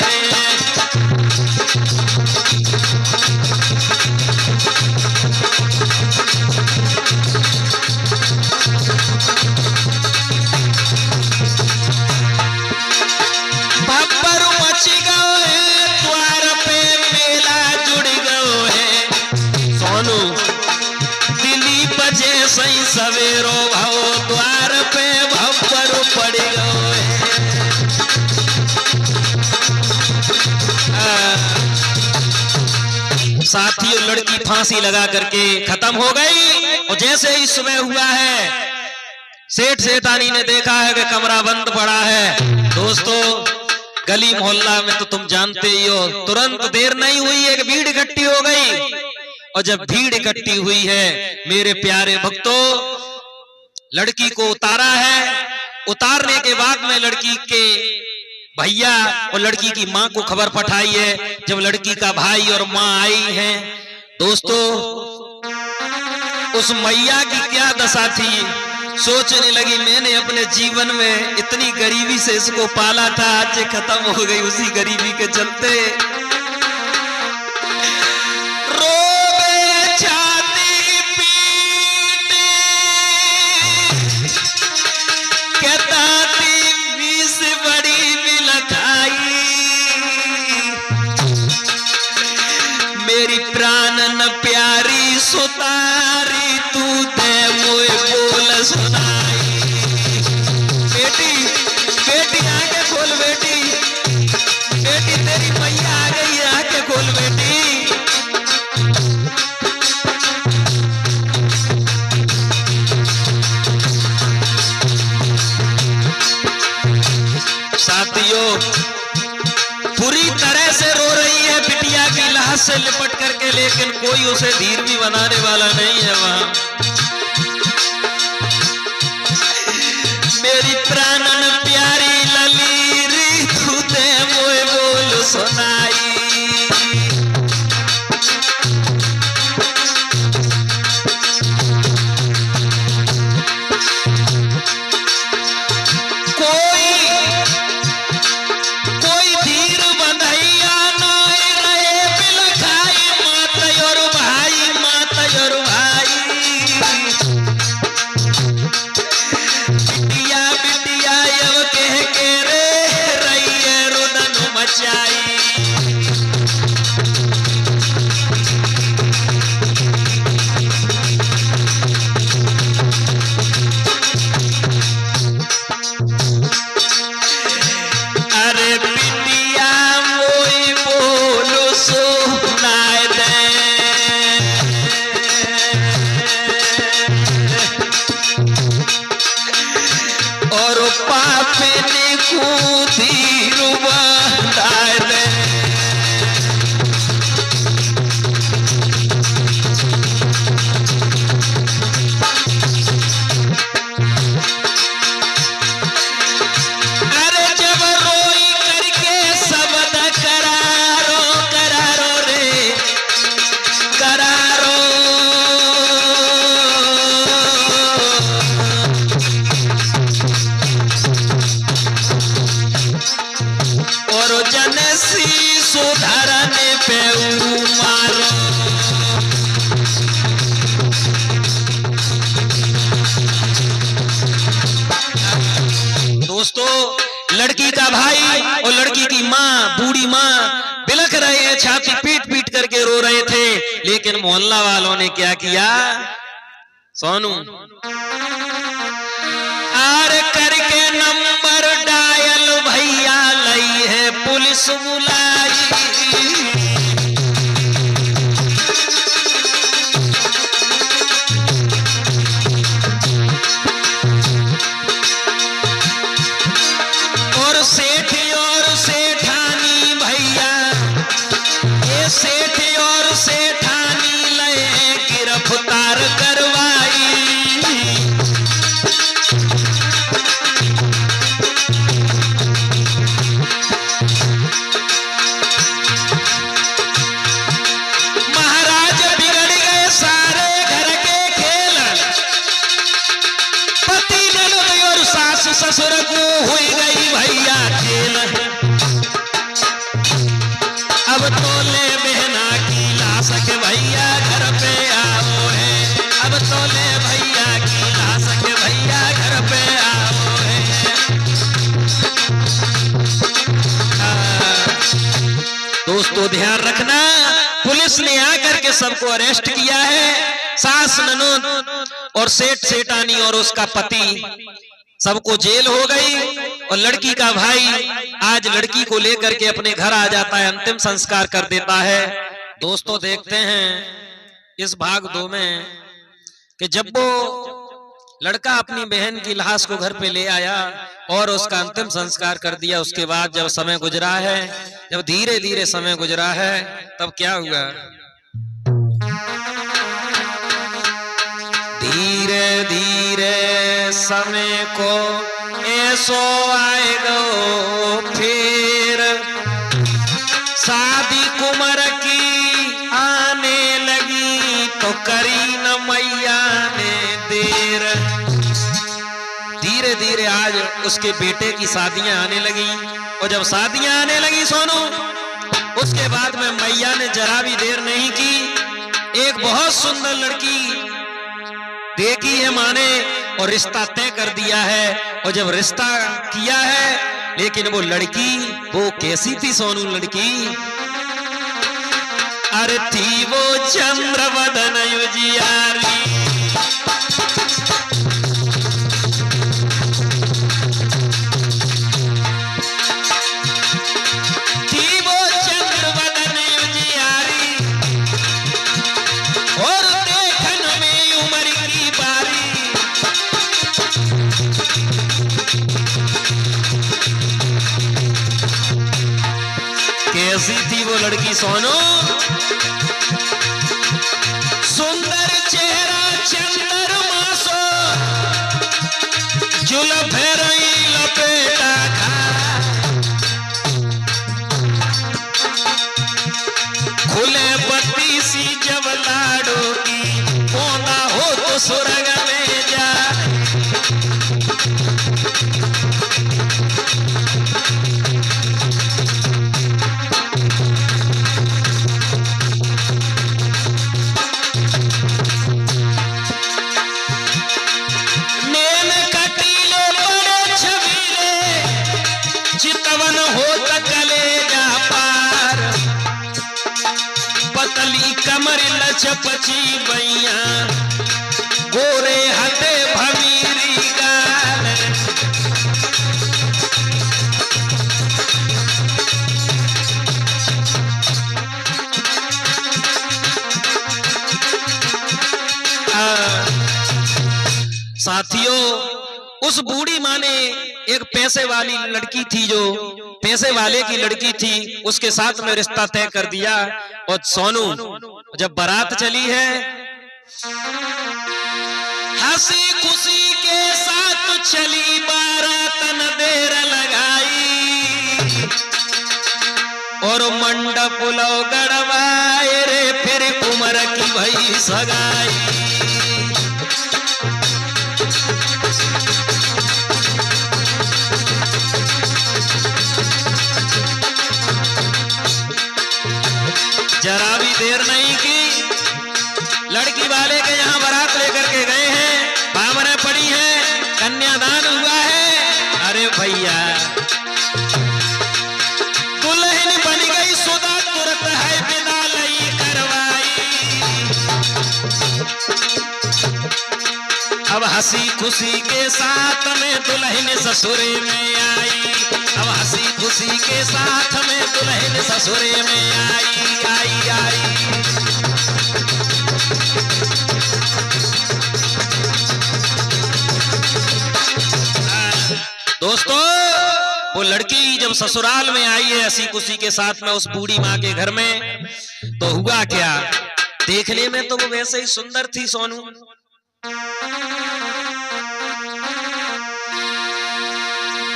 भब्बर साथियों लड़की फांसी लगा करके खत्म हो गई। और जैसे ही सुबह हुआ है, सेठ सेठानी ने देखा है कि कमरा बंद पड़ा है। दोस्तों गली मोहल्ला में तो तुम जानते ही हो, तुरंत देर नहीं हुई है कि भीड़ इकट्ठी हो गई। और जब भीड़ इकट्ठी हुई है मेरे प्यारे भक्तों, लड़की को उतारा है। उतारने के बाद में लड़की के भैया और लड़की की मां को खबर पठाई है। जब लड़की का भाई और मां आई है, दोस्तों उस मैया की क्या दशा थी। सोचने लगी मैंने अपने जीवन में इतनी गरीबी से इसको पाला था, आज ये खत्म हो गई उसी गरीबी के चलते। रोवे छाती पीटे कहता थी मीस बड़ी मिलखाई, मेरी प्राण न प्यारी सुतारी तू दे मोए बोल सुनाई। बेटी बेटी आके खोल बेटी, बेटी तेरी मैया आ गई है, आके खोल बेटी। साथियों पूरी तरह से रो रही है बिटिया की लाश से लिपट करके, लेकिन कोई उसे धीर भी बनाने वाला नहीं है वहां। मेरी प्राणन प्यारी ललीरी तू दे मोए बोल सुनाई। दोस्तों लड़की का भाई और लड़की की माँ, बूढ़ी माँ बिलख रहे हैं, छाती पीट पीट करके रो रहे थे। लेकिन मोहल्ला वालों ने क्या किया सोनू, आर करके नंबर डायल भैया लई है पुलिस बुलाई। ससुर को हुई गई भैया जेल, अब तोले बहना की लाश के भैया घर पे आओ है, अब तोले भैया की लाश के भैया घर पे आओ है। दोस्तों ध्यान रखना, पुलिस ने आकर के सबको अरेस्ट किया है। सास ननद और सेठ सेठानी और उसका पति सबको जेल हो गई। और लड़की का भाई आज लड़की को लेकर के अपने घर आ जाता है, अंतिम संस्कार कर देता है। दोस्तों देखते हैं इस भाग 2 में कि जब वो लड़का अपनी बहन की लाश को घर पे ले आया और उसका अंतिम संस्कार कर दिया, उसके बाद जब समय गुजरा है, जब धीरे धीरे समय गुजरा है, तब क्या हुआ? धीरे धीरे समय को ऐसो आएगा फिर शादी कुमार की आने लगी तो करी न मैया ने देर। धीरे धीरे आज उसके बेटे की शादियां आने लगी, और जब शादियां आने लगी सोनू, उसके बाद में मैया ने जरा भी देर नहीं की, एक बहुत सुंदर लड़की देखी है माने और रिश्ता तय कर दिया है। और जब रिश्ता किया है, लेकिन वो लड़की वो कैसी थी सोनू? लड़की अरे थी वो चंद्रवदन उजियारी, थी वो चंद्रवदन उजियारी, और देखन में उम्र की बारी। कैसी थी वो लड़की सोनू? सुंदर चेहरा चंद्रमा सो, जुल्फ रही लपेटा खा, खुले बत्ती सी जब लाडो की, पौधा हो तो सुरग में जा। चितवन हो कलेजा पार, पतली कमर लचपची बैया, गोरे हटे भमीरी गाल। साथियों, उस बूढ़ी माँ ने एक पैसे वाली लड़की थी, जो पैसे वाले की लड़की थी, उसके साथ में रिश्ता तय कर दिया। और सोनू जब बारात चली है, हंसी खुशी के साथ चली बारात, न देर लगाई, और मंडप लो गड़वाए रे, फिर उम्र की भई सगाई। जरा भी देर नहीं की, लड़की वाले के यहाँ बारात लेकर के गए हैं, बावरें पड़ी हैं, कन्यादान हुआ है। अरे भैया, दुल्हन बन गई सुदा, तुरंत है विदा लई करवाई। अब हंसी खुशी के साथ में दुल्हन ससुरे में आई, अब हंसी खुशी के साथ में दुल्हन ससुरे में आई, आई आई। दोस्तों, वो लड़की जब ससुराल में आई है हंसी खुशी के साथ में उस बूढ़ी माँ के घर में, तो हुआ क्या? देखने में तो वो वैसे ही सुंदर थी सोनू,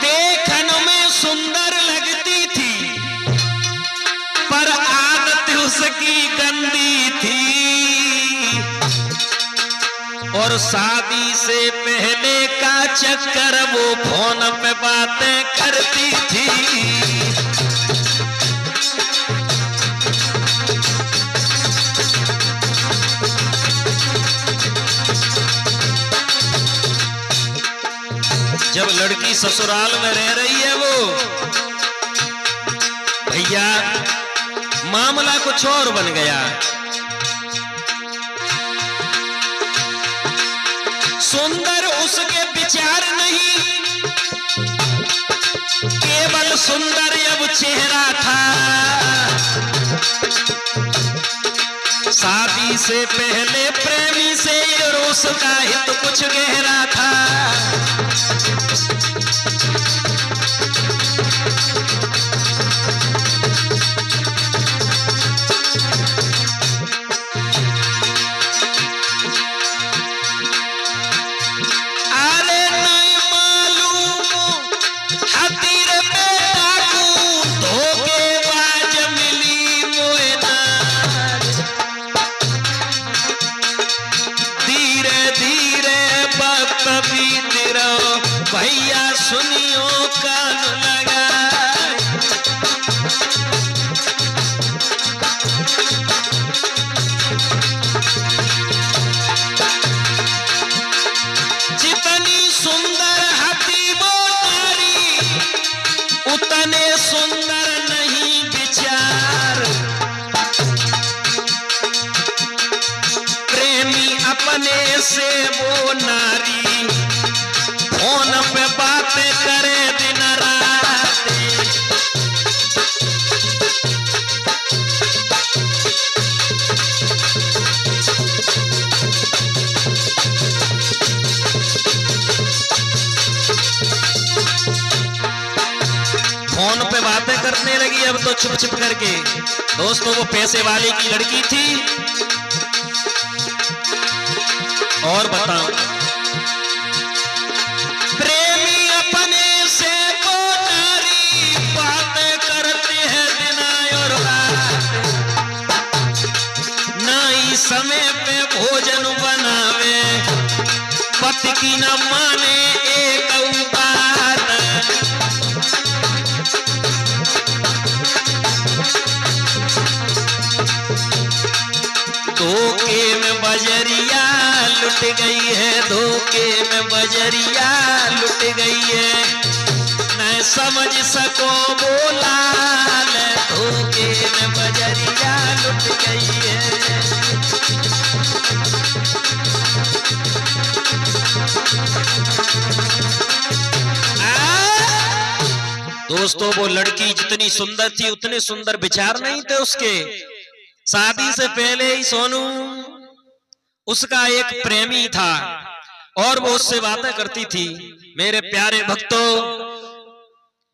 देखने में सुंदर लगती थी, पर आदत उसकी गंदी थी, और शादी से पहले का चक्कर वो फोन पे बातें करती थी। जब लड़की ससुराल में रह रही है वो, भैया मामला कुछ और बन गया। सुंदर उसके विचार नहीं, केवल सुंदर अब चेहरा था, शादी से पहले प्रेमी से और उसका हित कुछ गहरा था। भैया सुनियो कान लगा। जितनी सुंदर हाथी वो नारी, उतने सुंदर नहीं विचार। प्रेमी अपने से वो नारी फोन पे बातें करे दिन रात। फोन पे बातें करने लगी अब तो छुप छुप करके। दोस्तों वो पैसे वाले की लड़की थी। और बताओ समय पे भोजन बनावे, पति की न माने एक बात। धोखे में बजरिया लुट गई है, धोखे में बजरिया लुट गई है। न समझ सको बोला, धोखे में बजरिया लुट गई है। दोस्तों वो लड़की जितनी सुंदर थी उतने सुंदर विचार नहीं थे उसके। शादी से पहले ही सोनू उसका एक प्रेमी था और वो उससे बातें करती थी। मेरे प्यारे भक्तों,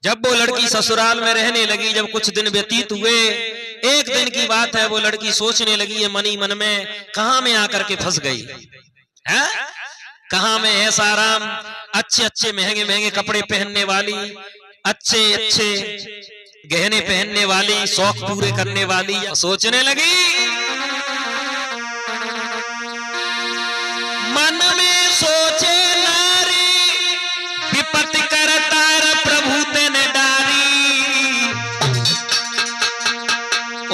जब वो लड़की ससुराल में रहने लगी, जब कुछ दिन व्यतीत हुए, एक दिन की बात है, वो लड़की सोचने लगी है मनी मन में, कहां में आकर के फंस गई है, कहां में ऐसा आराम, अच्छे अच्छे महंगे महंगे कपड़े पहनने वाली, अच्छे अच्छे गहने पहनने वाली, शौक पूरे करने वाली। सोचने लगी मन में सोचे नारी, विपत्ति करतार प्रभु तेने डारी।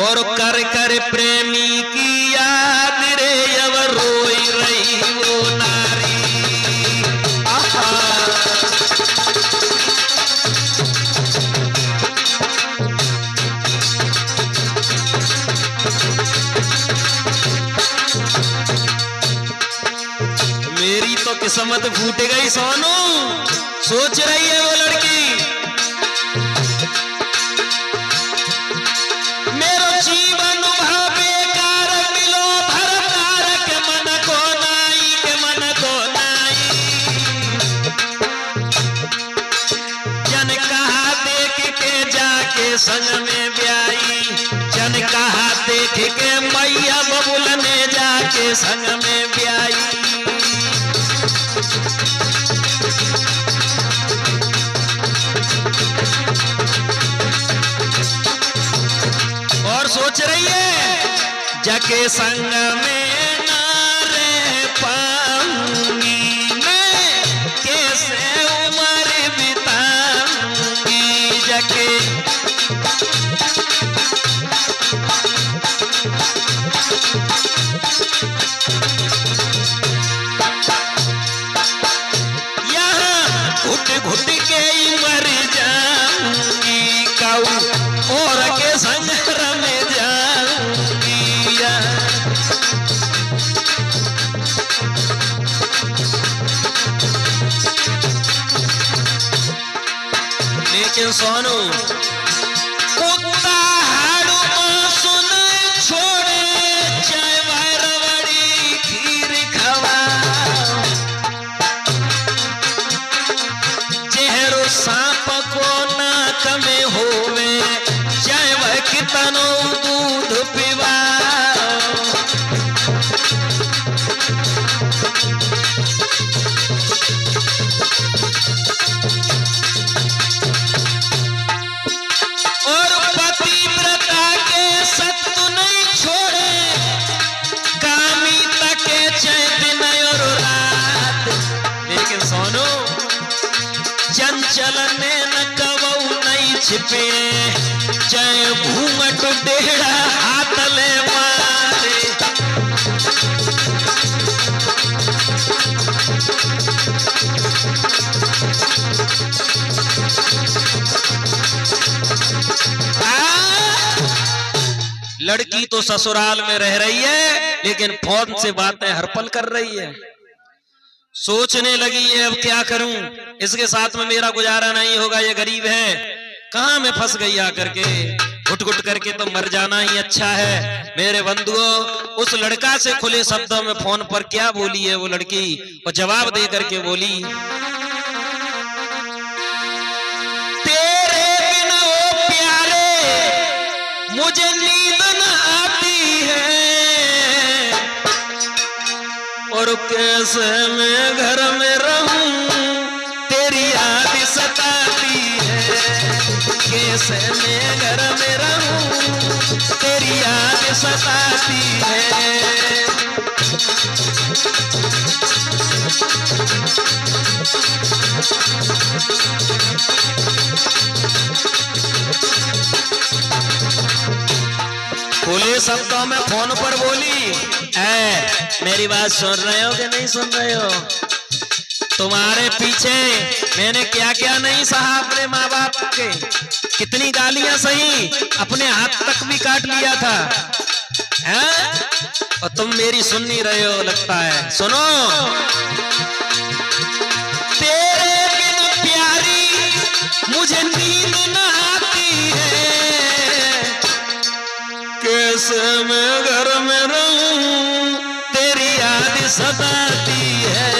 और कर कर प्रेमी की याद रे अब रोई रही वो नारी। मेरी तो किस्मत फूट गई सोनू, सोच रही है वो लड़की। मेरो जीवन बेकार मिलो भरतार के मन को नाई, के मन को नाई। जन कहा देख के जाके संग में ब्याई, जन कहा देख के मैया बबुल ने जाके संग में ब्याई। और सोच रही है जाके संग में ना रह पाऊंगी मैं, कैसे उम्र बिताऊंगी जाके। घुट घुट के मर जाऊंगी, काऊ और के संग में जाऊंगी। लेकिन सोनू कुत्ता हाड़ू सुन छोड़े, चाहे भैरव छिपे चाहे घूंघट डेढ़ा हाथ ले मारे। लड़की तो ससुराल में रह रही है लेकिन फोन से बातें हर पल कर रही है। सोचने लगी है अब क्या करूं, इसके साथ में मेरा गुजारा नहीं होगा, ये गरीब है, कहां मैं फंस गई आकर के, घुट घुट करके तो मर जाना ही अच्छा है। मेरे बंधुओं, उस लड़का से खुले शब्दों में फोन पर क्या बोली है वो लड़की, और जवाब दे करके बोली, तेरे बिना ओ प्यारे मुझे नींद न आती है, और कैसे मैं घर में रहूं तेरी याद सताती है, कैसे मैं घर में रहूं तेरी याद सताती है। खुले शब्दों में फोन पर बोली, मेरी बात सुन रहे हो कि नहीं सुन रहे हो? तुम्हारे पीछे मैंने क्या क्या नहीं सहा, अपने माँ बाप के कितनी गालियां सही, अपने हाथ तक भी काट लिया था, और तुम मेरी सुन नहीं रहे हो लगता है। सुनो, तेरे बिन प्यारी मुझे नींद न आती है, कैसे मैं घर में रहूं तेरी याद सताती है,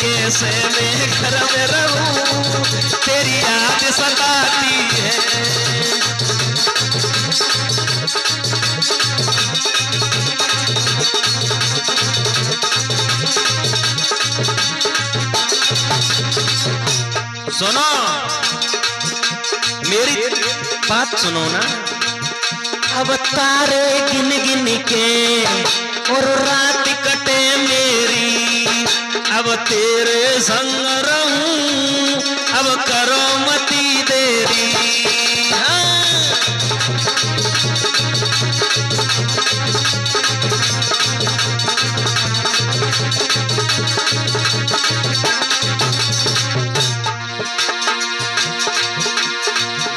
कैसे मैं घर में रहूं तेरी याद सताती है। सुनो, मेरी बात सुनो ना। अब तारे गिन गिन के और रात कटे मेरी, अब तेरे संग रहूं अब करो मती देरी।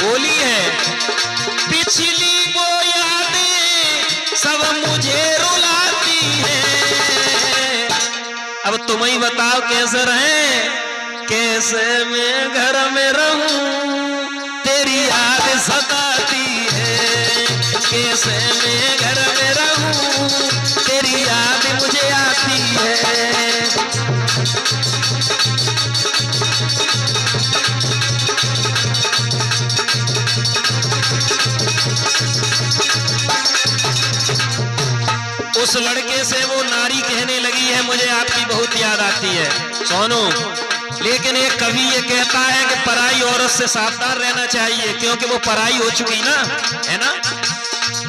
बोली है, पिछली वो यादें सब मुझे रुलाती है, अब तुम ही बताओ कैसे रहे, कैसे मैं घर में रहूं तेरी याद सताती है, कैसे मैं घर में रहूं तेरी याद मुझे आती है। उस लड़के से वो नारी कहने लगी है, मुझे आपकी बहुत याद आती है सोनू, लेकिन एक कवि ये कहता है कि पराई औरत से सावधान रहना चाहिए, क्योंकि वो पराई हो चुकी ना, है ना,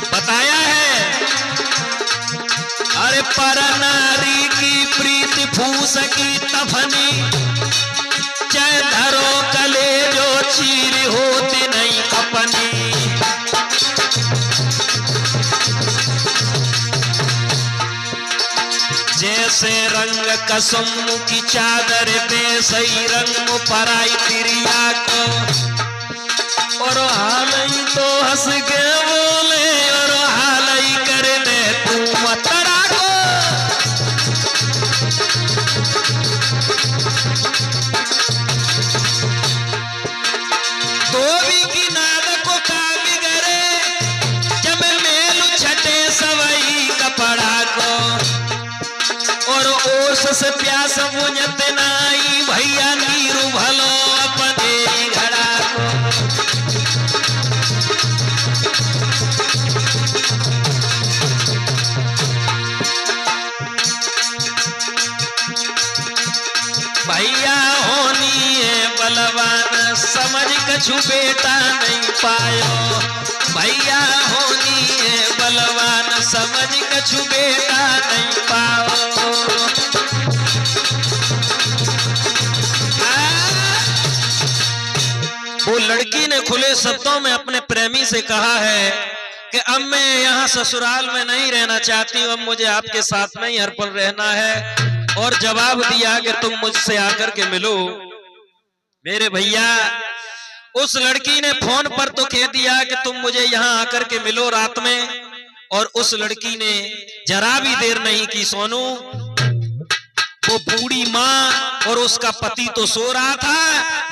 बताया है। अरे पर नारी की प्रीति फूस की तफनी, चाहे धरो कले जो चीर होती नहीं अपनी, जैसे रंग कसम की चादर पे सही रंग पराई तिरिया को, और हाल ही तो हंस के बोले और हाल ही कर दे तू मतड़ा को। धोबी की नाद को काम करे जब मेल छटे सवई कपड़ा को, और ओस से प्यास बुझत नाई भैया नीरू भलो अपने घड़ा को। भैया होनी है बलवान समझ कछु बेटा नहीं पायो, भैया होनी है बलवान समझ कछु बेटा नहीं पाओ। वो लड़की ने खुले शब्दों में अपने प्रेमी से कहा है कि अब मैं यहाँ ससुराल में नहीं रहना चाहती हूँ, अब मुझे आपके साथ में ही हर पल रहना है। और जवाब दिया कि तुम मुझसे आकर के मिलो। मेरे भैया, उस लड़की ने फोन पर तो कह दिया कि तुम मुझे यहाँ आकर के मिलो रात में, और उस लड़की ने जरा भी देर नहीं की सोनू। वो बूढ़ी माँ और उसका पति तो सो रहा था,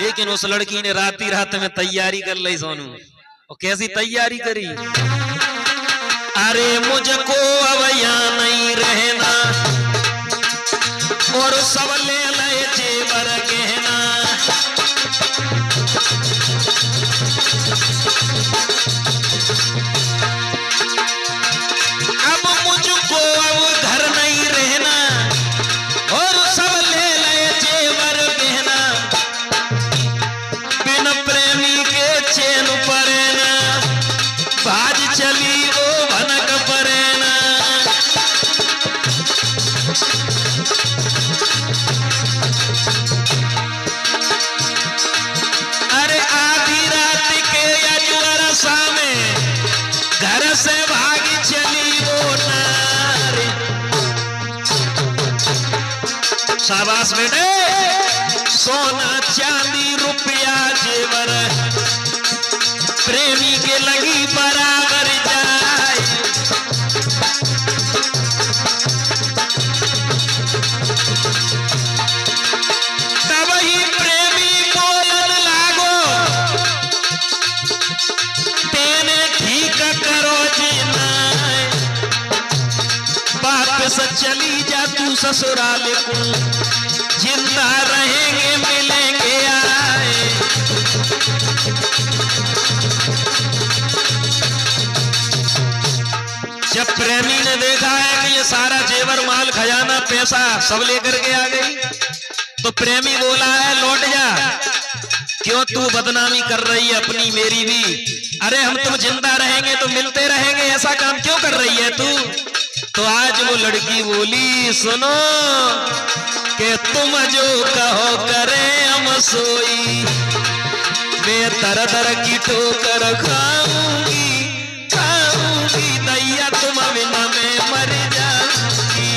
लेकिन उस लड़की ने रात में तैयारी कर ली सोनू। और कैसी तैयारी करी? अरे मुझको अब यहाँ नहीं रहना, और सब ले ले जेवर गहना। अब मुझको अब घर नहीं रहना, और सब ले ले जेवर गहना। बिन प्रेमी के चैन परेना, बाज चली वो भनक परेना। अरे आधी रात के अजवरसा में घर से भागी चली वो नारी। शाबाश बेटे, सोना चांदी रुपया जेवर प्रेमी के लगी बराबर जाए। तब ही प्रेमी बोलन लागो, तेने ठीक करो जीना, वापस चली जा तू ससुराल को, जिंदा रहेंगे मिलेंगे आए। जब प्रेमी ने देखा है कि ये सारा जेवर माल खजाना पैसा सब लेकर के आ गई, तो प्रेमी बोला है लौट जा, क्यों तू बदनामी कर रही है अपनी मेरी भी? अरे हम तुम जिंदा रहेंगे तो मिलते रहेंगे, ऐसा काम क्यों कर रही है तू? तो आज वो लड़की बोली सुनो कि तुम जो कहो करे हम सोई, मैं दर दर की ठोकर खाऊंगी खाऊंगी, दैया तुम बिना मैं मर जाऊंगी।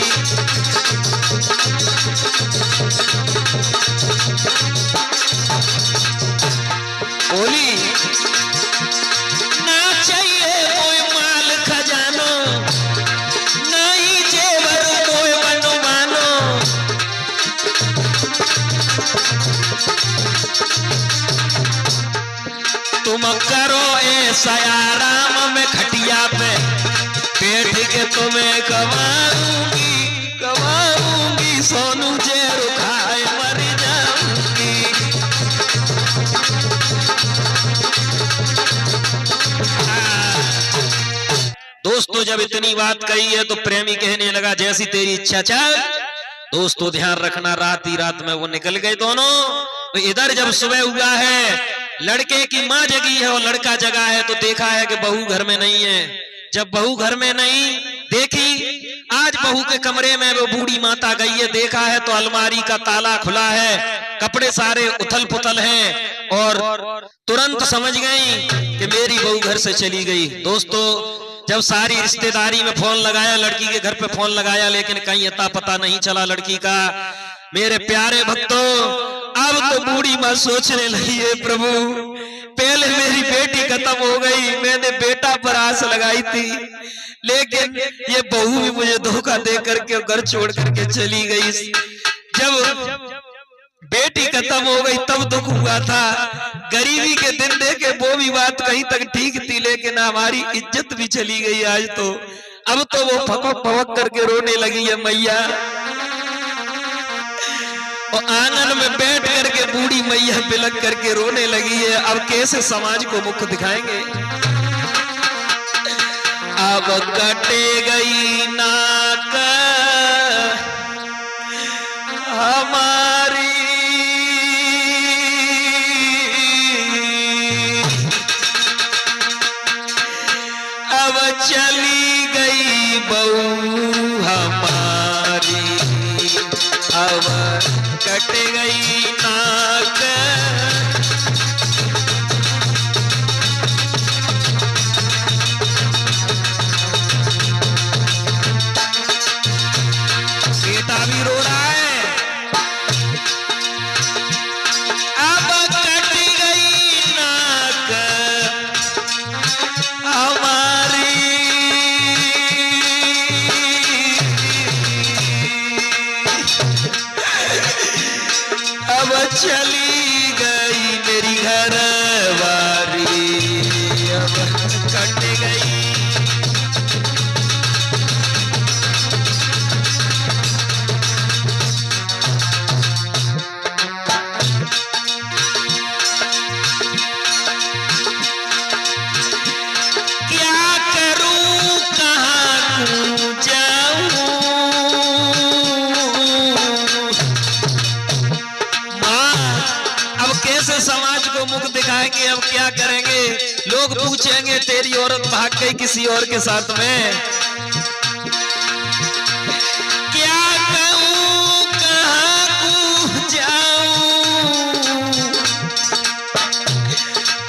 बोली ना चाहिए कोई माल खजानो, नहीं जेवर कोई बनवानो। तुम करो ऐसा आराम में खटिया पे बैठ के तुम्हें कमाऊंगी कमाऊंगी, सोनू जेर खाए मर जाऊंगी। दोस्तों, जब इतनी बात कही है तो प्रेमी कहने लगा जैसी तेरी इच्छा चल। दोस्तों ध्यान रखना, रात ही रात में वो निकल गए दोनों। तो इधर जब सुबह हुआ है, लड़के की माँ जगी है और लड़का जगा है, तो देखा है कि बहू घर में नहीं है। जब बहू घर में नहीं देखी, आज बहू के कमरे में वो बूढ़ी माता गई है, देखा है तो अलमारी का ताला खुला है, कपड़े सारे उथल पुथल हैं, और तुरंत समझ गई कि मेरी बहू घर से चली गई। दोस्तों, जब सारी रिश्तेदारी में फोन लगाया, लड़की के घर पे फोन लगाया, लेकिन कहीं अता पता नहीं चला लड़की का। मेरे प्यारे भक्तों, अब तो बूढ़ी माँ सोचने लगी है प्रभु, पहले मेरी बेटी खत्म हो गई, मैंने बेटा पर आस लगाई थी, लेकिन ये बहू भी मुझे धोखा दे करके घर छोड़ करके चली गई। जब बेटी खत्म हो गई तब दुख हुआ था, गरीबी के दिन देखे वो भी बात कहीं तक ठीक थी, लेकिन हमारी इज्जत भी चली गई आज तो। अब तो वो फपक फपक करके रोने लगी है मैया, और आंगन में बैठ करके बूढ़ी मैया बिलक करके रोने लगी है। अब कैसे समाज को मुख दिखाएंगे? अब कटे गई नाक हमारी, अब चली गई बहू हमारी, अब कट गई नाक सोचेंगे तेरी औरत भाग गई किसी और के साथ में। क्या कहूं कहां को जाऊं,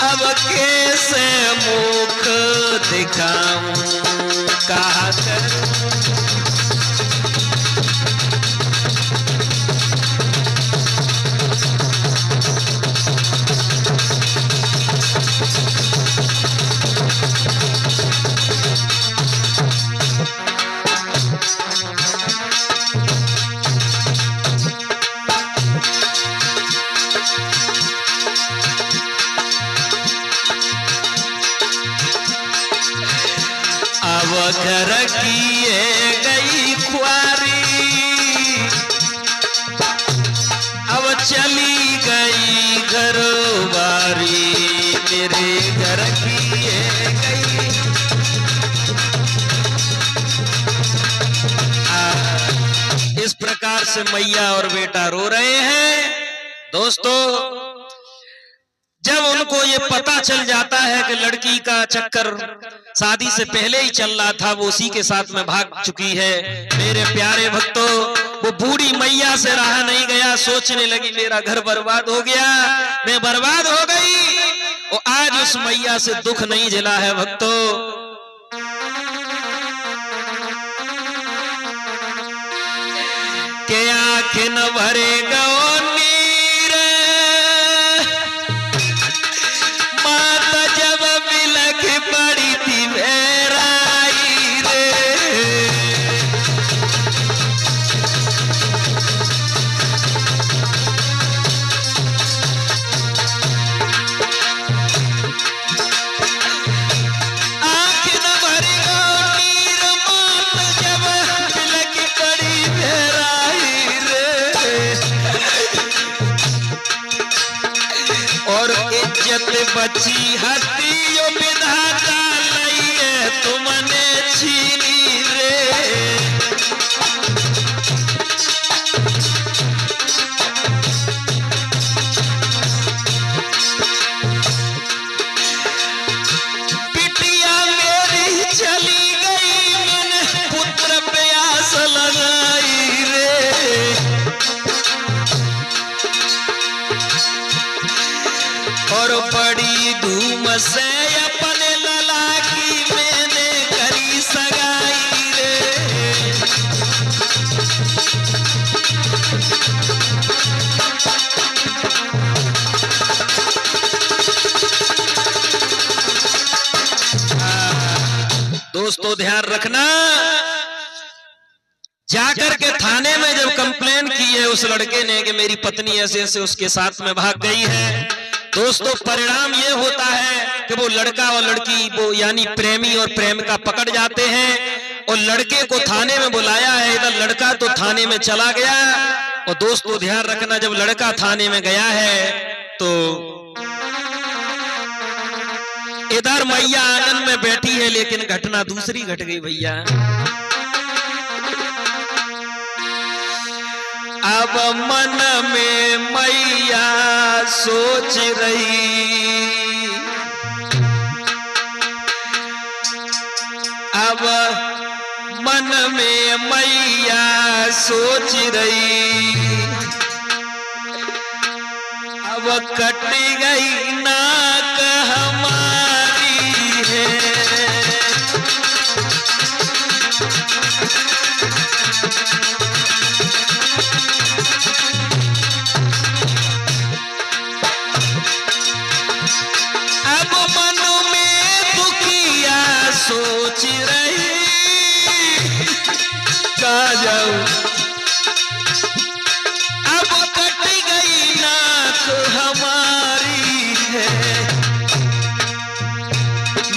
अब कैसे मुख दिखाऊं, कहा करूं। घर किए गई खुआरी, अब चली गई घरवारी, मेरे घर किए गई। इस प्रकार से मैया और बेटा रो रहे हैं। दोस्तों, जब उनको ये पता चल जाता है कि लड़की का चक्कर शादी से पहले ही चल रहा था, वो उसी के साथ में भाग चुकी है, मेरे प्यारे भक्तों, वो बूढ़ी मैया से रहा नहीं गया, सोचने लगी मेरा घर बर्बाद हो गया, मैं बर्बाद हो गई। वो आज उस मैया से दुख नहीं झेला है भक्तों। के आंखें न भरेगा बची हस्तियों विधाता लइए तुमने छीनी रे। बिटिया मेरी चली गई, मैंने पुत्र प्यास लगाई रे। और बड़ी धूम से अपने लला की मैंने करी सगाई रे। दोस्तों ध्यान रखना, जाकर के थाने में जब कंप्लेन की है उस लड़के ने कि मेरी पत्नी ऐसे ऐसे उसके साथ में भाग गई है, दोस्तों परिणाम ये होता है कि वो लड़का और लड़की, वो यानी प्रेमी और प्रेमिका पकड़ जाते हैं और लड़के को थाने में बुलाया है। इधर लड़का तो थाने में चला गया और दोस्तों ध्यान रखना, जब लड़का थाने में गया है तो इधर मैया आंगन में बैठी है, लेकिन घटना दूसरी घट गई भैया। अब मन में मैया सोच रही, अब मन में मैया सोच रही, अब कट गई नाक हमारी है। सोच रही कहाँ जाऊं, अब कट गई नाक हमारी है।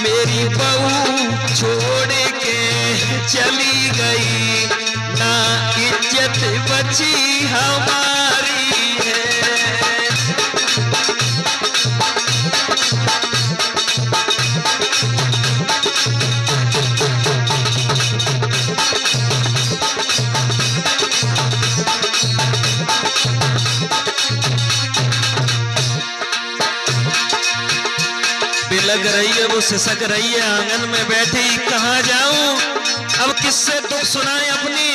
मेरी बहू छोड़ के चली गई, ना इज्जत बची हमारी है। बिलग रही है, वो सिसक रही है आंगन में बैठी, कहाँ जाऊं अब किससे दुख सुनाए अपनी।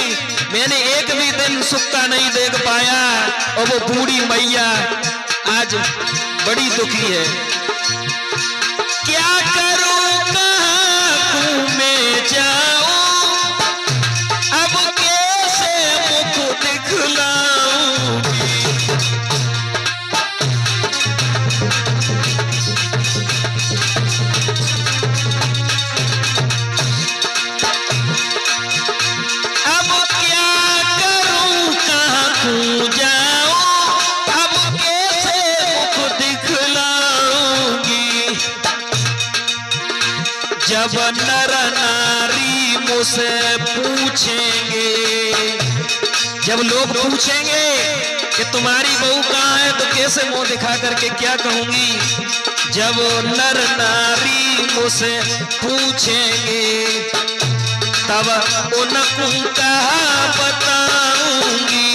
मैंने एक भी दिन सुख का नहीं देख पाया और वो बूढ़ी मैया आज बड़ी दुखी है। क्या करूं कहाँ मैं जाऊं, अब कैसे मुख दिखलाऊंगी। जब नर नारी मुझसे पूछेंगे, जब लोग पूछेंगे कि तुम्हारी बहू कहाँ है, तो कैसे मुंह दिखा करके क्या कहूंगी। जब नर नारी मुझसे पूछेंगे तब उनको कहाँ बताऊंगी।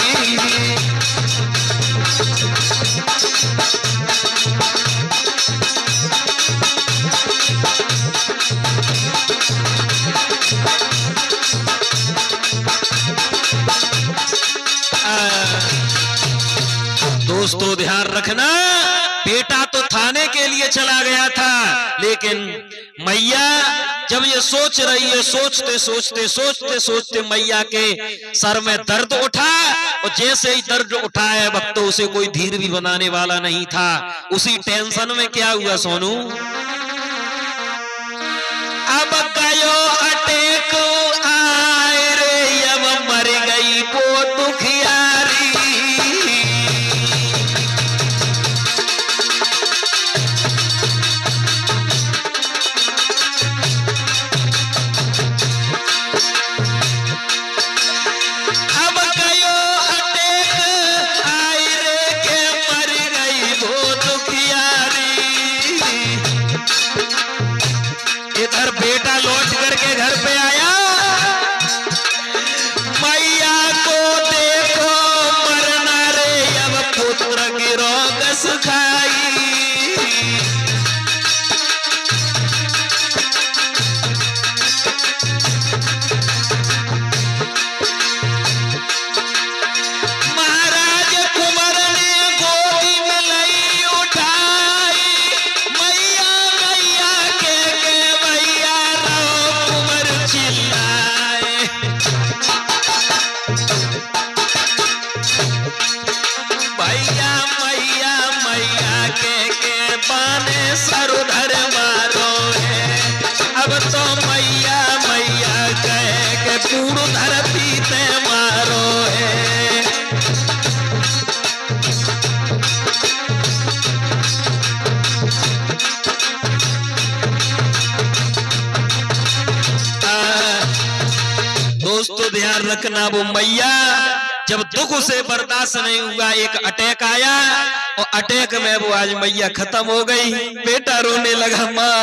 दोस्तों ध्यान रखना, बेटा तो थाने के लिए चला गया था, लेकिन मैया जब ये सोच रही है, सोचते सोचते सोचते सोचते मैया के सर में दर्द उठा, और जैसे ही दर्द उठा है वक्त तो उसे कोई धीर भी बनाने वाला नहीं था। उसी टेंशन में क्या हुआ सोनू, अब गयो अटैक आए रे, अब मर गई वो दुखियारी। इधर बेटा लौट करके घर पे आया, मैया को देखो मरना रे, अब पुत्र की रोगस खाई। महाराज कुंवर ने गोदी में लई उठाई, मैया मैया के भैया रो कुंवर चिल्लाए। भैया मैया मैया के बाने सर उधर मारो है, अब तो मैया मैया के पूर्ण धरती ते मारो है। दोस्तों ध्यान रखना, वो मैया जब दुख उसे बर्दाश्त नहीं हुआ, एक अटैक आया और अटैक में वो आज मैया खत्म हो गई। बेटा रोने लगा, माँ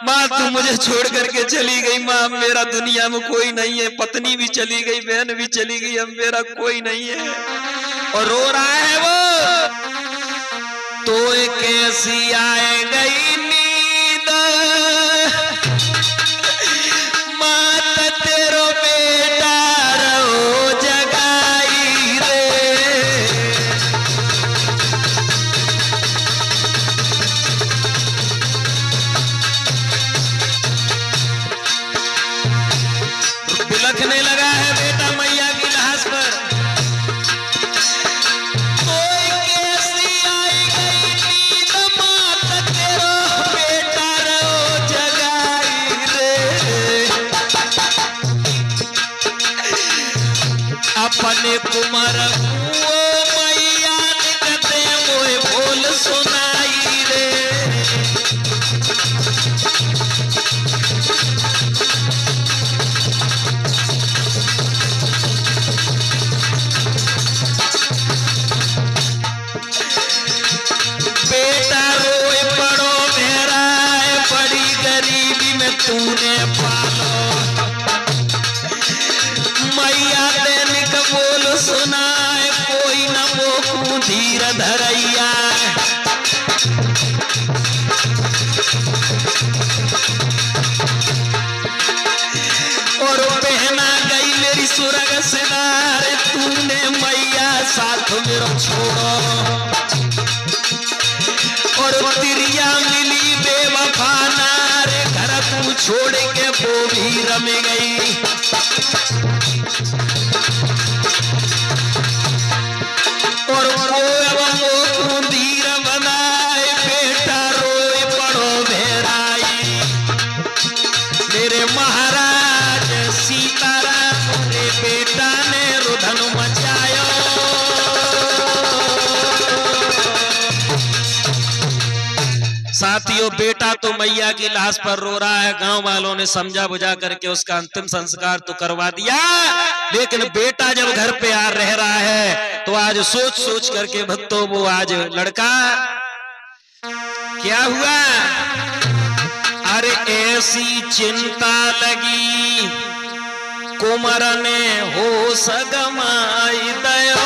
माँ तू मुझे छोड़ करके चली गई, माँ मेरा दुनिया में कोई नहीं है, पत्नी भी चली गई, बहन भी चली गई, अब मेरा कोई नहीं है। और रो रहा है वो, तो कैसी आए गई नींद, मात तेरो बेटा रो जगाई रे। बिलखने लगा है बेटा मैया की लाश पर। कोई कैसी आई गई नींद, मात तेरो बेटा रो जगाई रे। अपने कुमार वो मैया निकते मोए बोल सुनाई रे। बेटा रोए पड़ो मेरा, बड़ी गरीबी में तूने पालो, मैया दैनिक बोल सुनाए, कोई न वो धीर धरैया। साथ मेरा छोड़ो, और तिरिया मिली बेवफा नारे घर तू छोड़ के वो भी रम गई। और वो धीर बनाए बेटा रोए पड़ो भेराई, मेरे महाराज सीताराम रे बेटा ने रुदन मचायो। साथियों, बेटा तो मैया की लाश पर रो रहा है, गांव वालों ने समझा बुझा करके उसका अंतिम संस्कार तो करवा दिया, लेकिन बेटा जब घर पे आ रह रहा है तो आज सोच सोच करके भक्तों वो आज लड़का क्या हुआ। अरे ऐसी चिंता लगी कुमार ने होश गमाई दयो।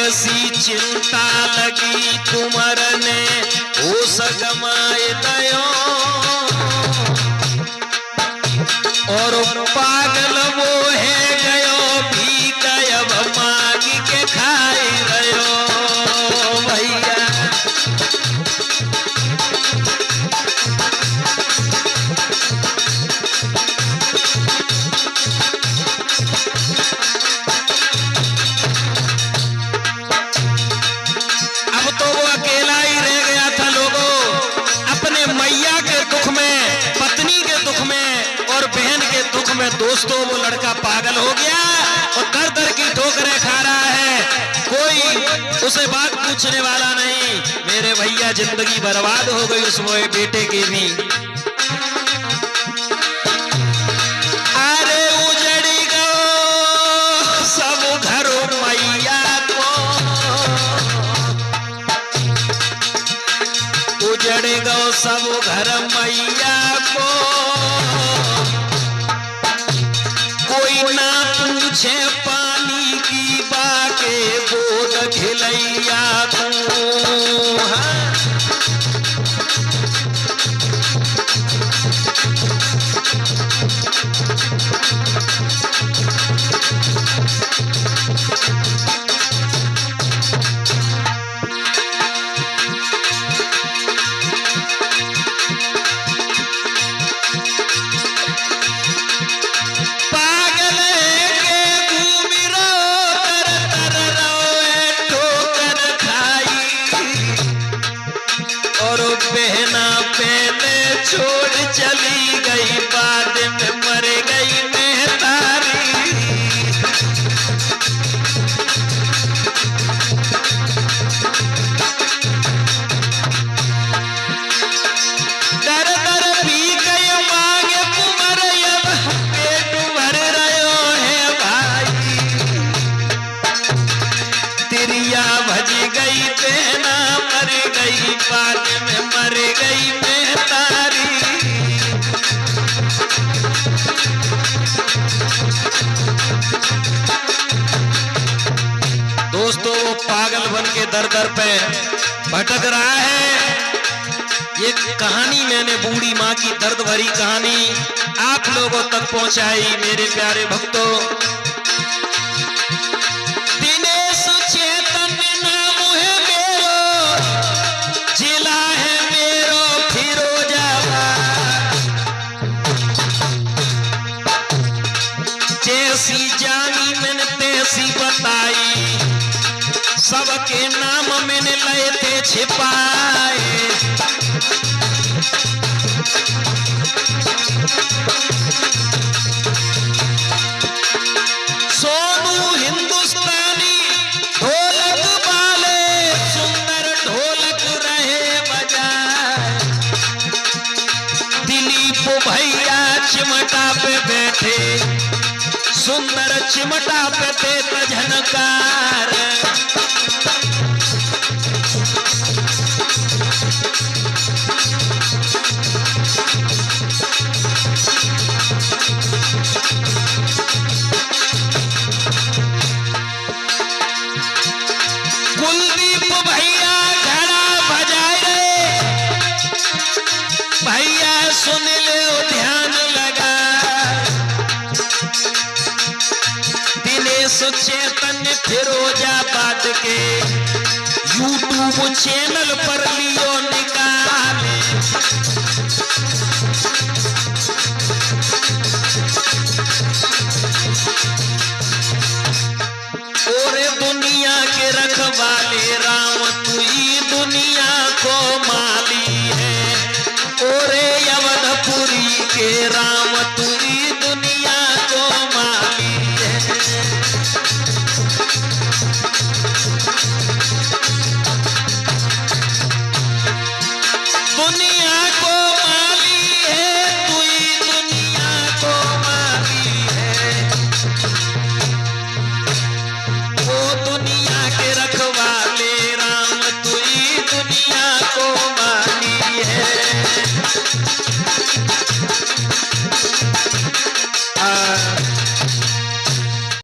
ऐसी चिंता लगी कुमार ने होश गमाए दयो, और पागल वो है गयो भी गयब मांग के खाए रहो भैया। अब तो वो अकेला ही रह गया था लोगों, अपने मैया के दुख में, पत्नी के दुख में और बहन के दुख में। दोस्तों, वो लड़का पागल हो गया और दर दर की ठोकरें खा रहा है, कोई उसे बात पूछने वाला नहीं। मेरे भैया जिंदगी बर्बाद हो गई उस मोए बेटे की भी। अरे उजड़ी गो सब घर मैया को, उजड़ गो सब घर मैया को, कोई ना पूछे पानी की बाके गोद खिलैया तू। हाँ? बहना पहले छोड़ चली गई, बाद में मर गई मेहतारी। दर दर भी गई मांगे कुंवर, अब पेट भर रहो है भाई। तिरिया भज गई बहना मर गई, बाद में मर गई मेहतारी। दोस्तों, वो पागल बन के दर दर पे भटक रहा है। ये कहानी मैंने बूढ़ी माँ की दर्द भरी कहानी आप लोगों तक पहुंचाई मेरे प्यारे भक्तों। दिनेश चेतन नाम है मेरो, जिला है मेरो फिरोजाबाद। जैसी जानी मैंने तैसी बताई, सबके नाम मैंने लए थे छिपाए। सोनू हिंदुस्तानी ढोलक वाले, सुंदर ढोलक रहे बजाए। दिलीप भैया चिमटा पे बैठे, सुंदर चिमटा पे देता झनकार। चैतन्य फिरोजाबाद के यूट्यूब चैनल पर लियो निकाले। और दुनिया के रखवाले राम तू ही दुनिया को माली है। और अवधपुरी के राम तू